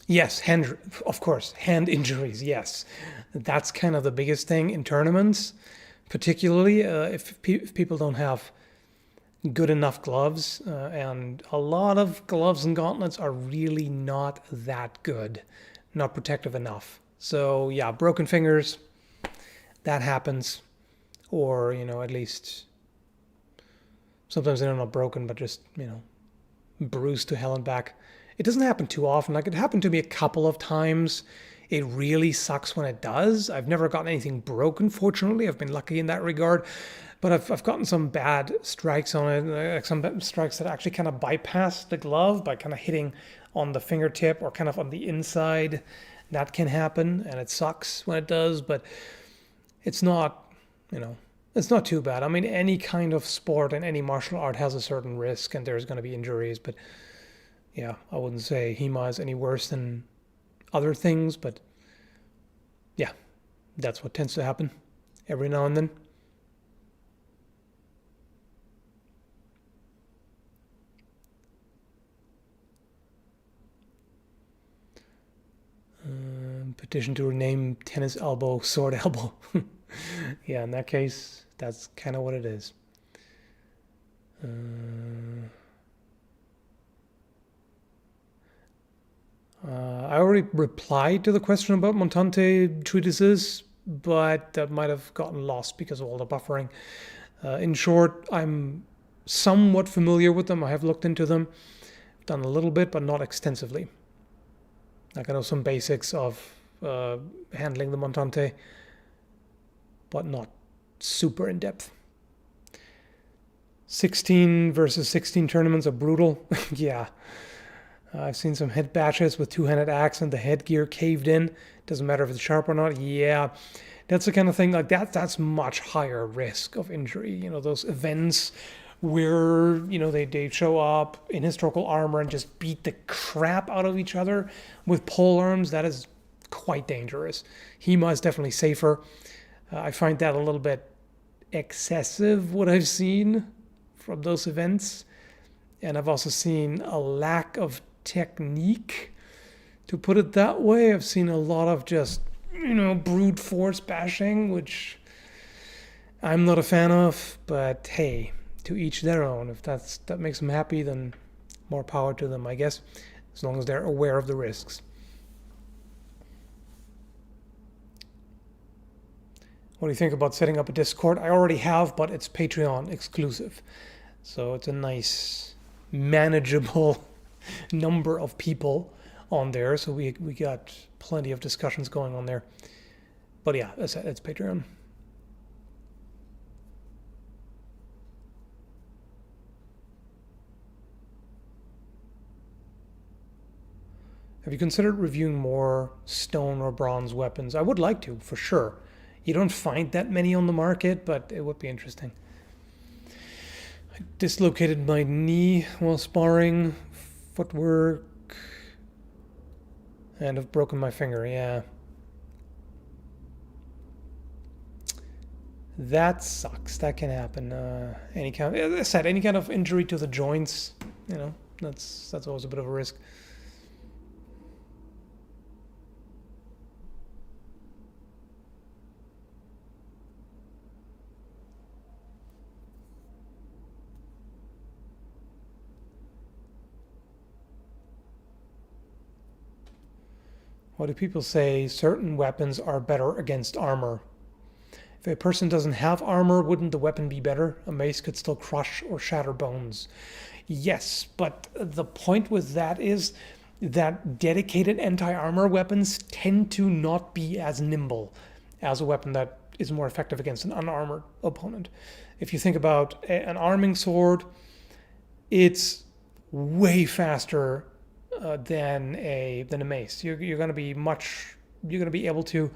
S1: Yes, of course, hand injuries, yes. That's kind of the biggest thing in tournaments. particularly if people don't have good enough gloves, and a lot of gloves and gauntlets are really not that good, not protective enough. So yeah, broken fingers, that happens, or at least sometimes they're not broken, but just bruised to hell and back. It doesn't happen too often. Like, it happened to me a couple of times. It really sucks when it does. I've never gotten anything broken, fortunately. I've been lucky in that regard. But I've gotten some bad strikes on it, like some strikes that actually kind of bypass the glove by kind of hitting on the fingertip or kind of on the inside. That can happen, and it sucks when it does, but it's not, it's not too bad. I mean, any kind of sport and any martial art has a certain risk, and there's going to be injuries, but yeah, I wouldn't say HEMA is any worse than other things, but yeah, that's what tends to happen every now and then. Petition to rename tennis elbow sword elbow. Yeah, in that case, that's kind of what it is. I already replied to the question about Montante treatises, but that might have gotten lost because of all the buffering. In short, I'm somewhat familiar with them. I have looked into them, done a little bit, but not extensively. Like, I know some basics of handling the Montante, but not super in depth. 16 versus 16 tournaments are brutal. Yeah. I've seen some head bashes with two-handed axe and the headgear caved in. Doesn't matter if it's sharp or not. Yeah, that's the kind of thing like that. That's much higher risk of injury. Those events where they show up in historical armor and just beat the crap out of each other with pole arms. That is quite dangerous. HEMA is definitely safer. I find that a little bit excessive, what I've seen from those events. And I've also seen a lack of technique, to put it that way. I've seen a lot of just, brute force bashing, which I'm not a fan of, but hey, to each their own. If that makes them happy, then more power to them, I guess, as long as they're aware of the risks. What do you think about setting up a Discord? I already have, but it's Patreon exclusive. So it's a nice, manageable number of people on there. So we got plenty of discussions going on there. But yeah, it's Patreon. Have you considered reviewing more stone or bronze weapons? I would like to, for sure. You don't find that many on the market, but it would be interesting. I dislocated my knee while sparring, footwork, and have broken my finger, yeah. That sucks. That can happen. As I said, any kind of injury to the joints, that's always a bit of a risk. Why do people say certain weapons are better against armor? If a person doesn't have armor, wouldn't the weapon be better? A mace could still crush or shatter bones. Yes, but the point with that is that dedicated anti-armor weapons tend to not be as nimble as a weapon that is more effective against an unarmored opponent. If you think about an arming sword, it's way faster than a mace. You're going to be able to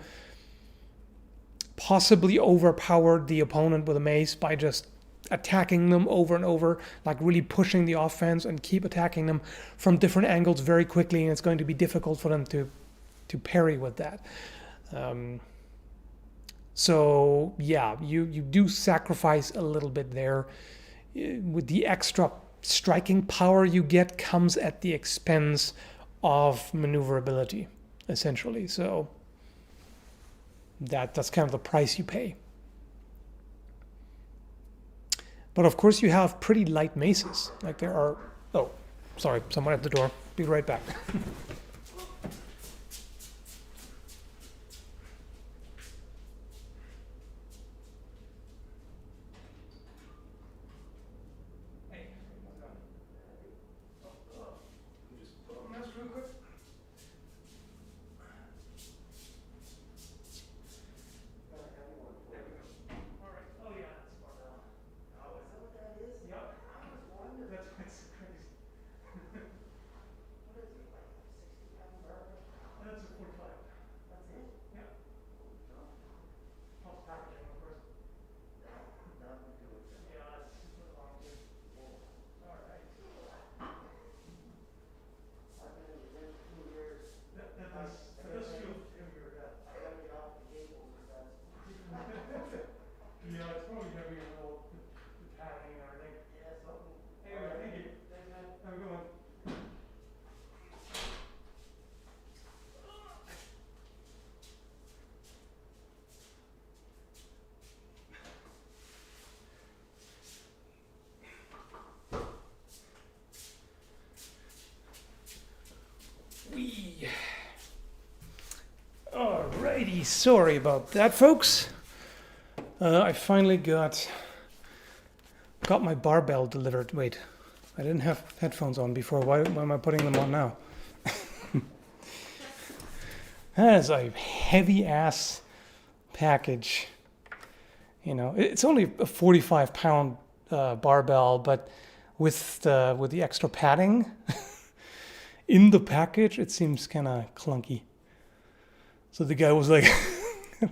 S1: possibly overpower the opponent with a mace by just attacking them over and over, like really pushing the offense and keep attacking them from different angles very quickly, and it's going to be difficult for them to parry with that. So yeah, you do sacrifice a little bit there. With the extra striking power you get comes at the expense of maneuverability, essentially. So that's kind of the price you pay. But of course you have pretty light maces. Like there are, oh, sorry, someone at the door. Be right back. Alrighty, sorry about that, folks. I finally got my barbell delivered. Wait, I didn't have headphones on before. Why am I putting them on now? That is a heavy ass package. You know, it's only a 45-pound barbell, but with the extra padding in the package, it seems kind of clunky. So the guy was like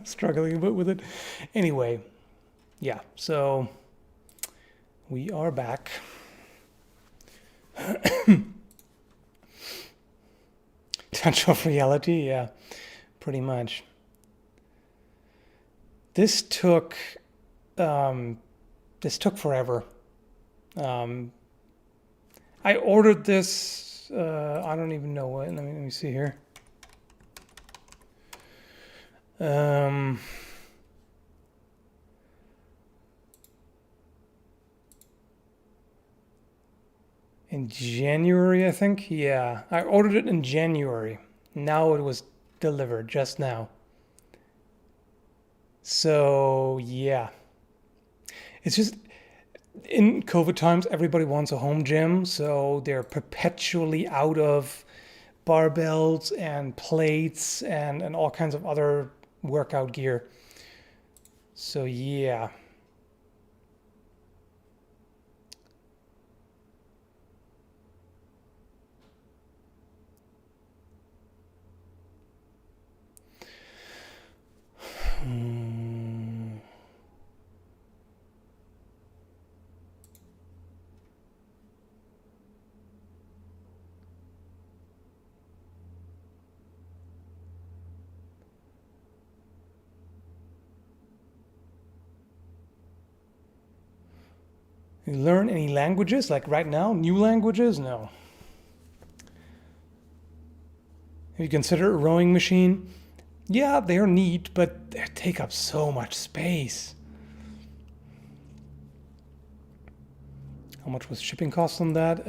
S1: struggling a bit with it. Anyway, yeah, so we are back. Touch of reality, yeah, pretty much. This took forever. I ordered this. I don't even know what. Let me see here. In January, I think. Yeah, I ordered it in January. Now it was delivered just now. So yeah, it's just in COVID times, everybody wants a home gym, so they're perpetually out of barbells and plates and all kinds of other workout gear. So yeah. You learn any languages like right now? New languages? No. Have you considered a rowing machine? Yeah, they're neat, but they take up so much space. How much was shipping cost on that?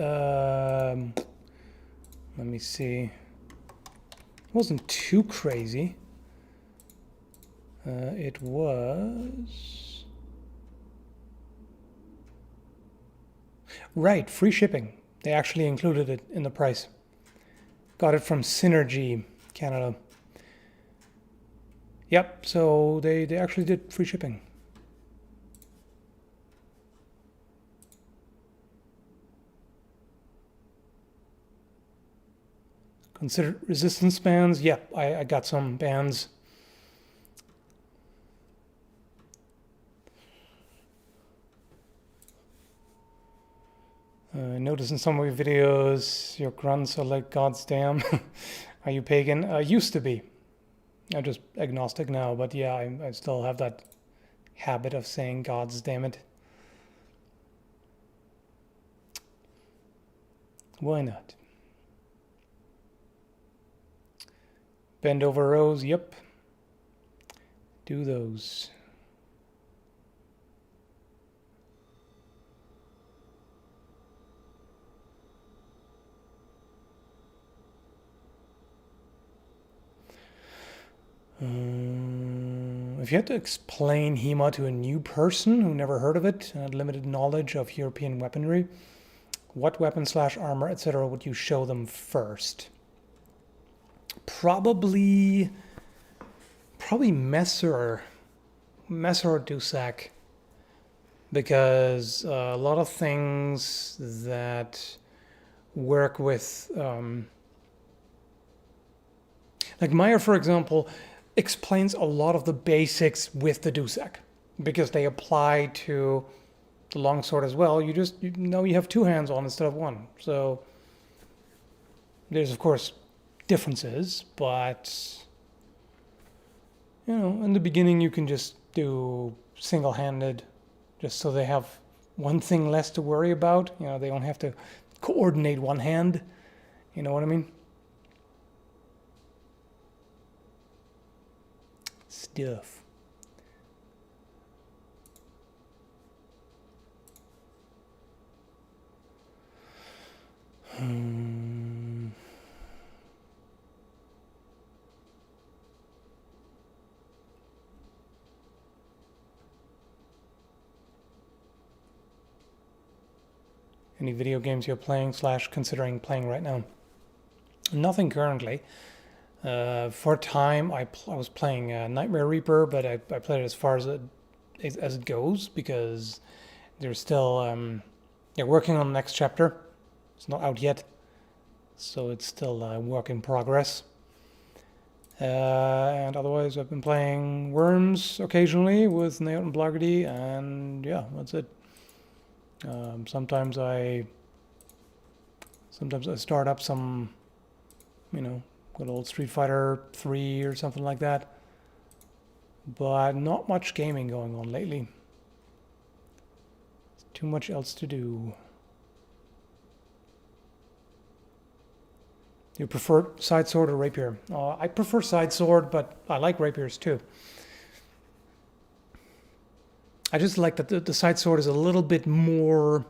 S1: Let me see. It wasn't too crazy. It was... Right, free shipping. They actually included it in the price. Got it from Synergy, Canada. Yep, so they actually did free shipping. Consider resistance bands. Yep, I got some bands. I notice in some of your videos, your grunts are like, God's damn. Are you pagan? Used to be. I'm just agnostic now, but yeah, I still have that habit of saying God's damn it. Why not? Bend over rows, yep. Do those. If you had to explain HEMA to a new person who never heard of it and had limited knowledge of European weaponry, what weapon slash armor, etc. would you show them first? Probably Messer or Dusak, because a lot of things that work with, like Meyer, for example, explains a lot of the basics with the Dusak, because they apply to the longsword as well. You know you have two hands on instead of one. So there's of course differences, but you know, in the beginning you can just do single-handed, just so they have one thing less to worry about. You know, they don't have to coordinate one hand. You know what I mean? Stuff. Any video games you're playing / considering playing right now? Nothing currently. For a time, I was playing Nightmare Reaper, but I played it as far as it goes, because they're still they're working on the next chapter. It's not out yet, so it's still a work in progress. And otherwise, I've been playing Worms occasionally with Naot and Blaggerty, and yeah, that's it. Sometimes I start up some, you know, good old Street Fighter 3 or something like that. But not much gaming going on lately. Too much else to do. Do you prefer side sword or rapier? I prefer side sword, but I like rapiers too. I just like that the side sword is a little bit more...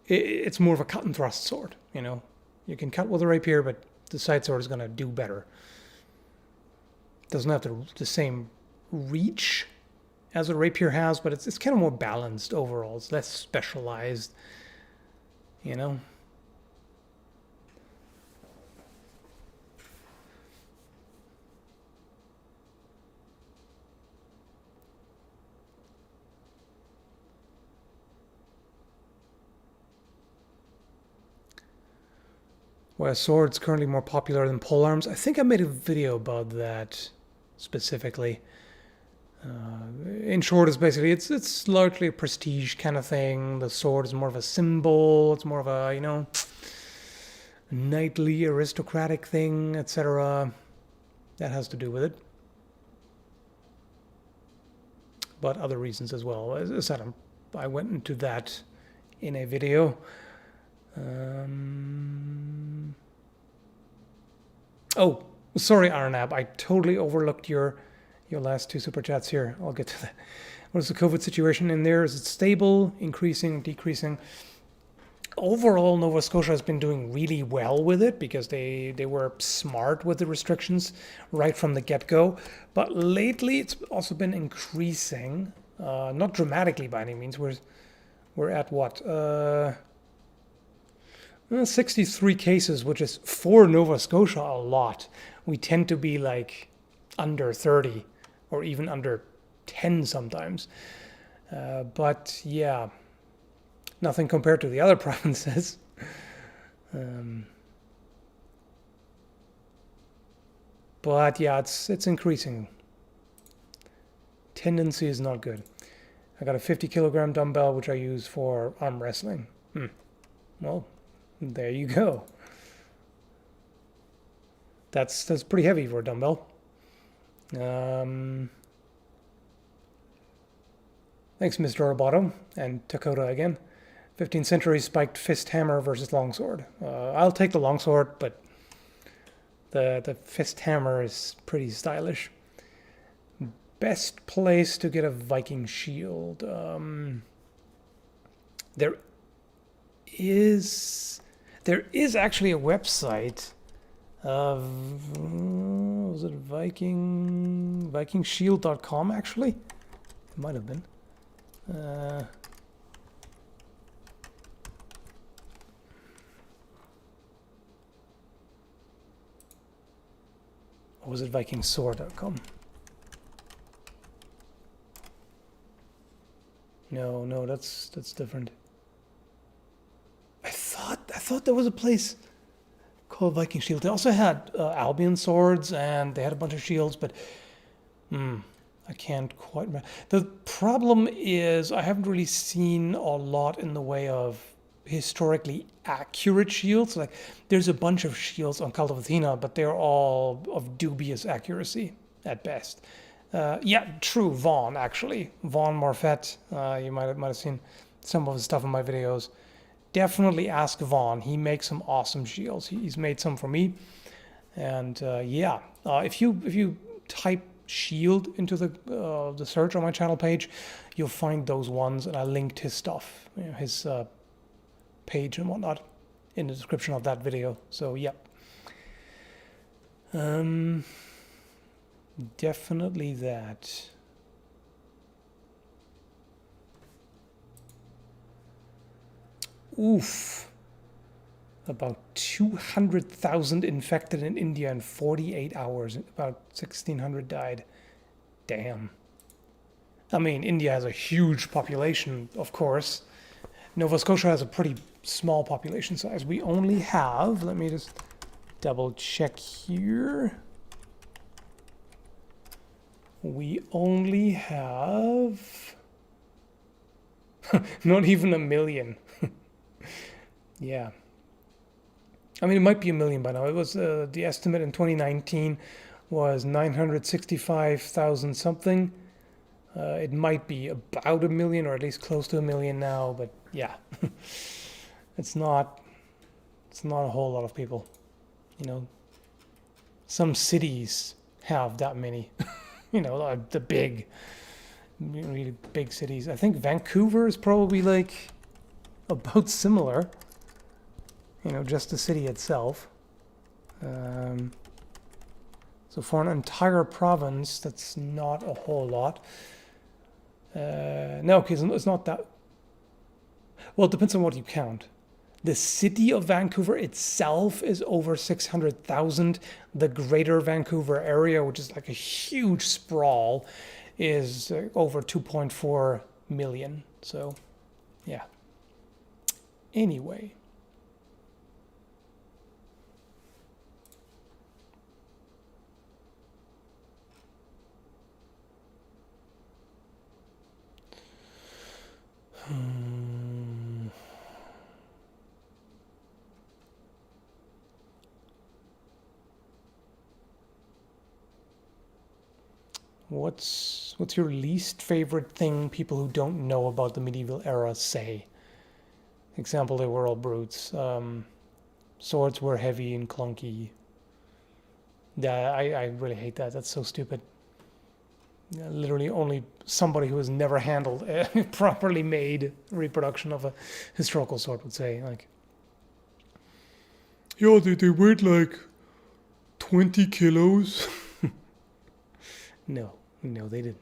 S1: It's more of a cut and thrust sword, you know. You can cut with a rapier, but the side sword is going to do better. Doesn't have the same reach as a rapier has, but it's kind of more balanced overall. It's less specialized, you know. Why are swords currently more popular than polearms? I think I made a video about that specifically. In short, it's basically it's largely a prestige kind of thing. The sword is more of a symbol. It's more of a, you know, knightly aristocratic thing, etc. That has to do with it, but other reasons as well. As I said, I went into that in a video. Oh, sorry, Arnab. I totally overlooked your last two super chats here. I'll get to that. What is the COVID situation in there? Is it stable, increasing, decreasing? Overall, Nova Scotia has been doing really well with it, because they were smart with the restrictions right from the get-go. But lately, it's also been increasing. Not dramatically by any means. We're at what? 63 cases, which is for Nova Scotia a lot. We tend to be like under 30 or even under 10 sometimes. But yeah, nothing compared to the other provinces. But yeah, it's increasing. Tendency is not good. I got a 50-kilogram dumbbell, which I use for arm wrestling. Well, there you go. That's pretty heavy for a dumbbell. Thanks, Mr. Roboto and Dakota again. 15th century spiked fist hammer versus longsword. I'll take the longsword, but the fist hammer is pretty stylish. Best place to get a Viking shield. There is actually a website. Was it vikingshield.com actually? It might have been. Or was it vikingsword.com? No, that's different. I thought there was a place called Viking Shield. They also had Albion swords, and they had a bunch of shields, but I can't quite remember. The problem is I haven't really seen a lot in the way of historically accurate shields. Like, there's a bunch of shields on Cult of Athena, but they're all of dubious accuracy at best. Yeah, true, Vaughn, actually. Vaughn Morfett, you might have seen some of his stuff in my videos. Definitely ask Vaughn. He makes some awesome shields. He's made some for me. And yeah, if you type shield into the search on my channel page, you'll find those ones, and I linked his stuff, his page and whatnot in the description of that video. So yeah. Definitely that. Oof. About 200,000 infected in India in 48 hours. About 1,600 died. Damn. I mean, India has a huge population, of course. Nova Scotia has a pretty small population size. We only have, let me just double check here. We only have not even 1 million. Yeah. I mean, it might be 1 million by now. It was the estimate in 2019 was 965,000 something. It might be about 1 million, or at least close to 1 million now. But yeah, it's not a whole lot of people. You know, some cities have that many. You know, like the big, really big cities. I think Vancouver is probably like about similar. You know, just the city itself. So for an entire province, that's not a whole lot. No, because it's not that. Well, it depends on what you count. The city of Vancouver itself is over 600,000. The greater Vancouver area, which is like a huge sprawl, is over 2.4 million. So, yeah. Anyway. What's your least favorite thing people who don't know about the medieval era say? Example, they were all brutes. Swords were heavy and clunky. Yeah, I really hate that. That's so stupid. Yeah, literally only somebody who has never handled a properly made reproduction of a historical sword would say, like, yeah, they weighed like 20 kilos. No, they didn't.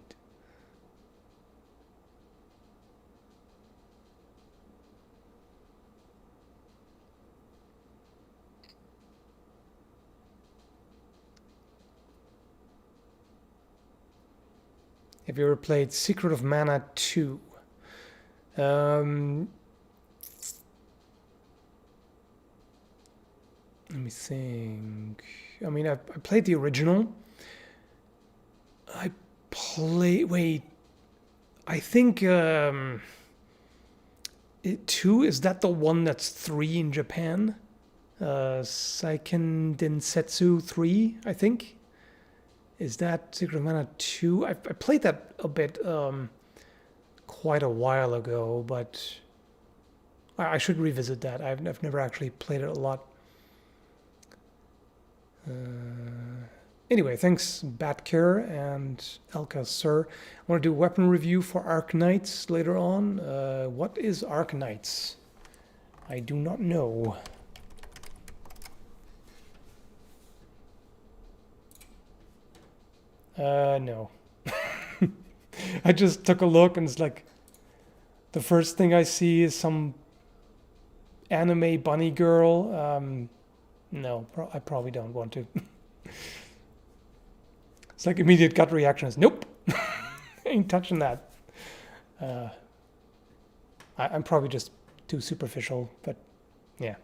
S1: Have you ever played Secret of Mana 2? Let me think. I mean, I played the original. Wait. I think it 2, is that the one that's 3 in Japan? Seiken Densetsu 3, I think. Is that Secret of Mana 2? I played that a bit quite a while ago, but I should revisit that. I've never actually played it a lot. Anyway, thanks Batcare and Elka Sir. I want to do a weapon review for Arc Knights later on. What is Arc Knights? I do not know. No. I just took a look and it's like the first thing I see is some anime bunny girl. No, I probably don't want to. It's like immediate gut reaction is nope. Ain't touching that. I'm probably just too superficial, but yeah.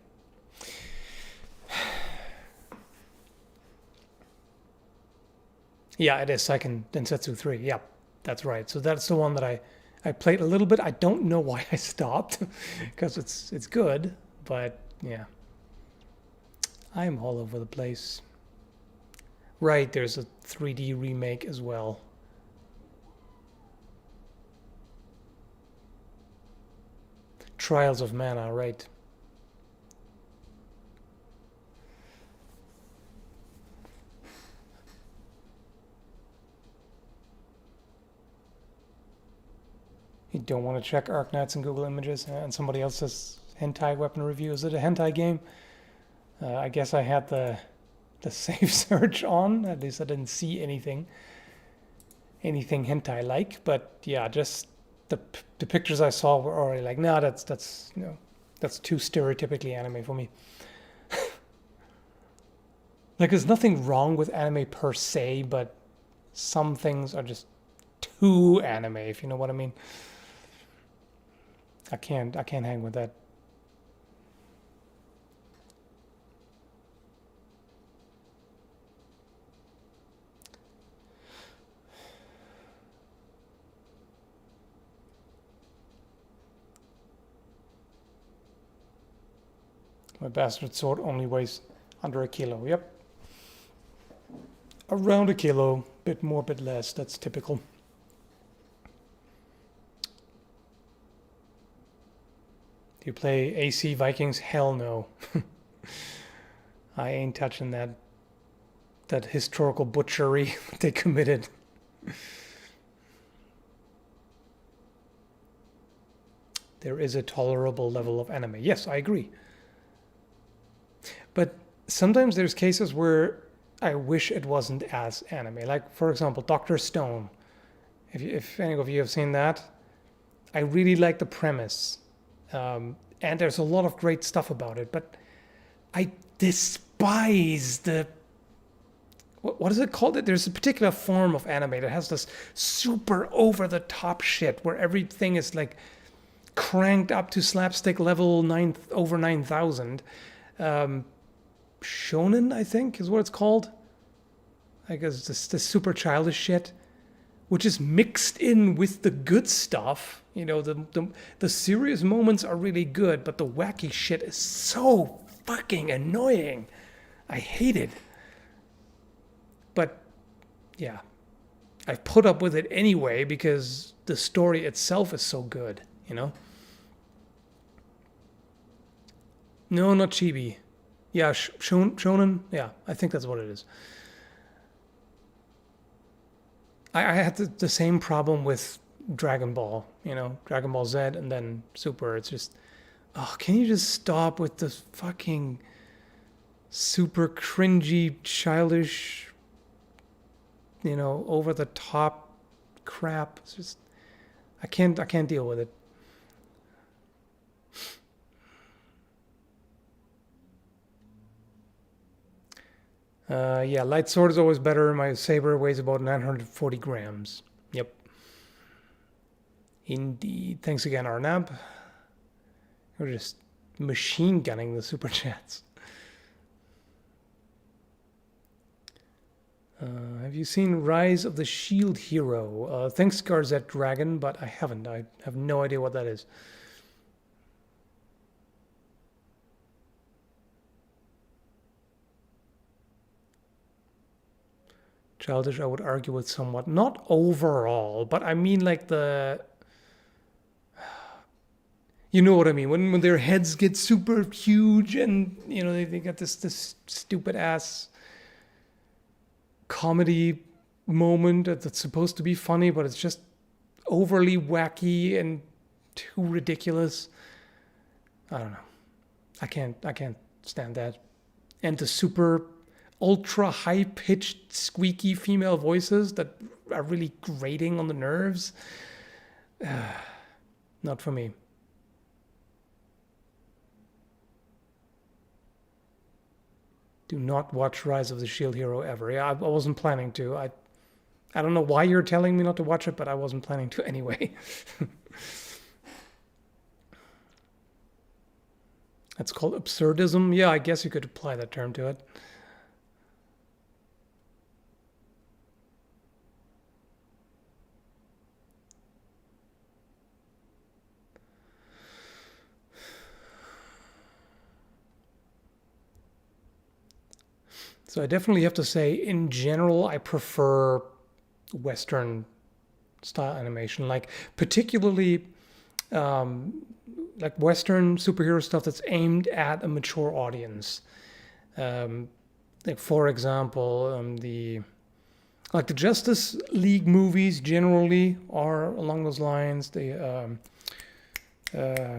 S1: Yeah, it is Seiken Densetsu 3. Yeah, that's right. So that's the one that I played a little bit. I don't know why I stopped because it's good, but yeah. I'm all over the place. Right, there's a 3D remake as well. Trials of Mana, right. You don't want to check ArcNets and Google Images and somebody else's hentai weapon review. Is it a hentai game? I guess I had the safe search on. At least I didn't see anything hentai like. But yeah, just the pictures I saw were already like, no, that's that's too stereotypically anime for me. Like, there's nothing wrong with anime per se, but some things are just too anime, if you know what I mean. I can't hang with that. My bastard sword only weighs under a kilo. Yep. Around a kilo. Bit more, bit less. That's typical. Do you play AC Vikings? Hell no. I ain't touching that historical butchery they committed. There is a tolerable level of anime. Yes, I agree. But sometimes there's cases where I wish it wasn't as anime. Like, for example, Dr. Stone. If any of you have seen that, I really like the premise. And there's a lot of great stuff about it. But I despise the... What is it called? There's a particular form of anime that has this super over-the-top shit where everything is like cranked up to slapstick level over 9,000. Shonen, I think, is what it's called. I guess this super childish shit, which is mixed in with the good stuff. You know, the serious moments are really good, but the wacky shit is so fucking annoying. I hate it. But yeah, I've put up with it anyway because the story itself is so good, you know? No, not chibi. Yeah, shonen. Yeah, I think that's what it is. I had the same problem with Dragon Ball, you know, Dragon Ball Z and then Super. It's just, oh, can you just stop with this fucking super cringy, childish, you know, over the top crap? It's just, I can't deal with it. Yeah, light sword is always better. My saber weighs about 940 grams. Yep. Indeed. Thanks again, Arnab. We're just machine gunning the super chats. Have you seen Rise of the Shield Hero? Thanks, Garzette Dragon, but I haven't. I have no idea what that is. Childish, I would argue with somewhat. Not overall, but I mean like the... You know what I mean? When their heads get super huge and, you know, they got this stupid ass comedy moment that's supposed to be funny, but it's just overly wacky and too ridiculous. I don't know. I can't stand that. And the super ultra high pitched, squeaky female voices that are really grating on the nerves. Not for me. Do not watch Rise of the Shield Hero ever. Yeah, I wasn't planning to. I don't know why you're telling me not to watch it, but I wasn't planning to anyway. That's called absurdism. Yeah, I guess you could apply that term to it. So I definitely have to say, in general, I prefer Western style animation, like particularly like Western superhero stuff that's aimed at a mature audience. Like for example, the Justice League movies generally are along those lines. The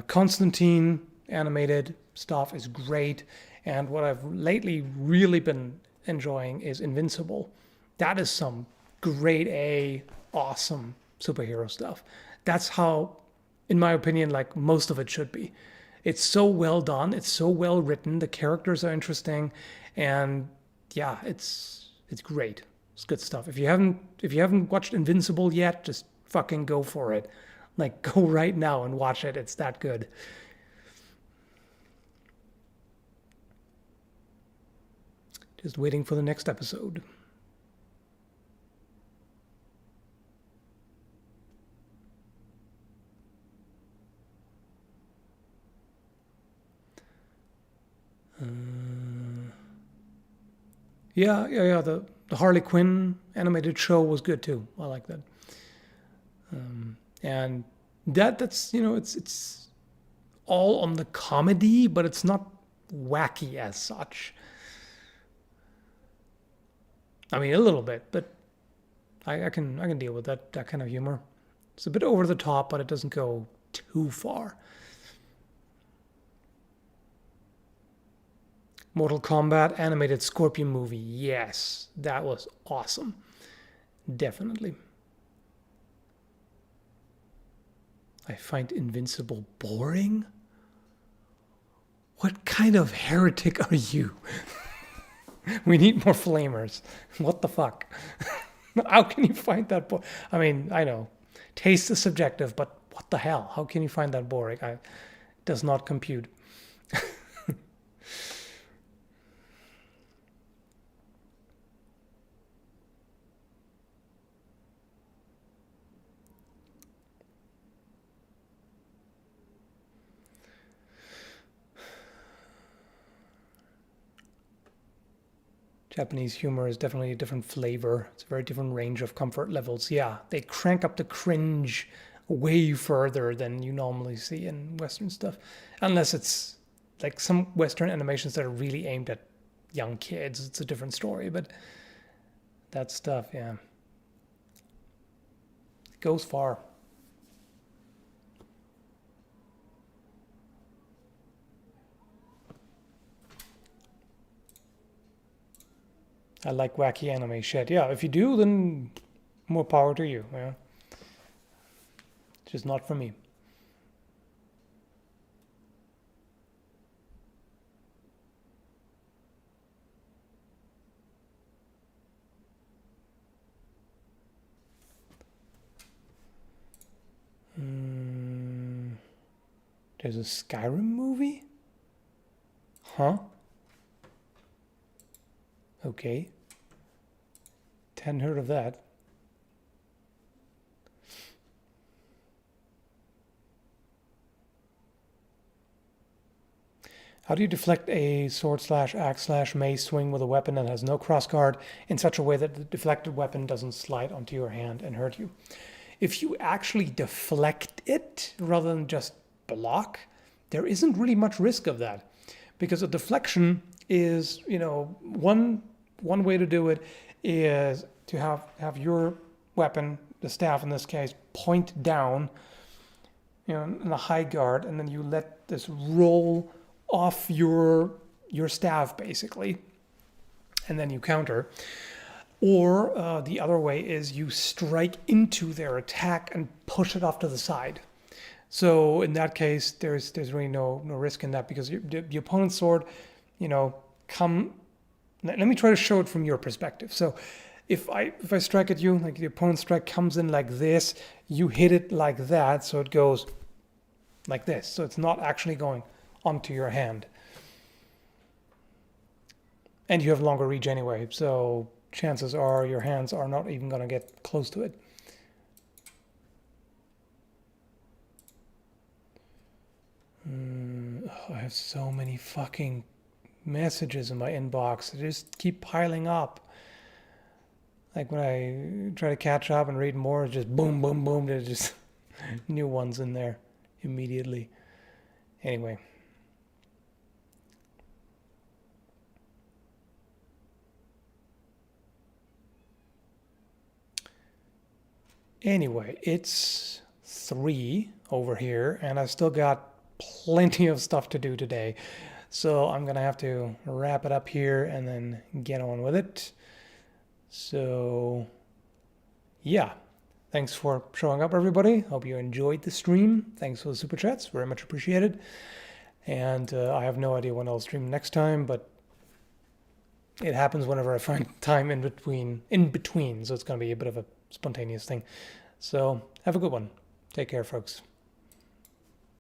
S1: Constantine animated stuff is great, and what I've lately really been enjoying is Invincible. That is some grade A, awesome superhero stuff. That's how, in my opinion, like most of it should be. It's so well done. It's so well written. The characters are interesting, and yeah, it's great. It's good stuff. If you haven't watched Invincible yet, just fucking go for it. Like go right now and watch it. It's that good. Just waiting for the next episode. Yeah. The Harley Quinn animated show was good too. I like that. And that's it's all on the comedy, but it's not wacky as such. I mean, a little bit, but I can deal with that kind of humor. It's a bit over the top, but it doesn't go too far. Mortal Kombat animated Scorpion movie. Yes, that was awesome. Definitely. I find Invincible boring? What kind of heretic are you? We need more flamers. What the fuck? How can you find that boring? I mean, I know. Taste is subjective, but what the hell? How can you find that boring? It does not compute. Japanese humor is definitely a different flavor. It's a very different range of comfort levels. Yeah, they crank up the cringe way further than you normally see in Western stuff. Unless it's like some Western animations that are really aimed at young kids. It's a different story, but that stuff, yeah. It goes far. I like wacky anime shit. Yeah, if you do, then more power to you. Yeah, it's just not for me. There's a Skyrim movie? Huh? Okay. Hadn't heard of that. How do you deflect a sword/axe/mace swing with a weapon that has no crossguard in such a way that the deflected weapon doesn't slide onto your hand and hurt you? If you actually deflect it rather than just block, there isn't really much risk of that, because a deflection is, one way to do it is to have your weapon, the staff in this case, point down, in a high guard, and then you let this roll off your staff basically, and then you counter. Or the other way is you strike into their attack and push it off to the side. So in that case, there's really no risk in that, because the opponent's sword, come. Let me try to show it from your perspective. So if I strike at you, like the opponent's strike comes in like this, you hit it like that, so it goes like this. So it's not actually going onto your hand. And you have longer reach anyway, so chances are your hands are not even going to get close to it. I have so many fucking messages in my inbox. They just keep piling up. Like when I try to catch up and read more, it's just boom, boom, boom. There's just new ones in there immediately. Anyway. Anyway, it's 3 over here, and I still got plenty of stuff to do today. So I'm going to have to wrap it up here and then get on with it. So, yeah. Thanks for showing up, everybody. Hope you enjoyed the stream. Thanks for the super chats. Very much appreciated. And I have no idea when I'll stream next time, but it happens whenever I find time in between. So it's going to be a bit of a spontaneous thing. So have a good one. Take care, folks.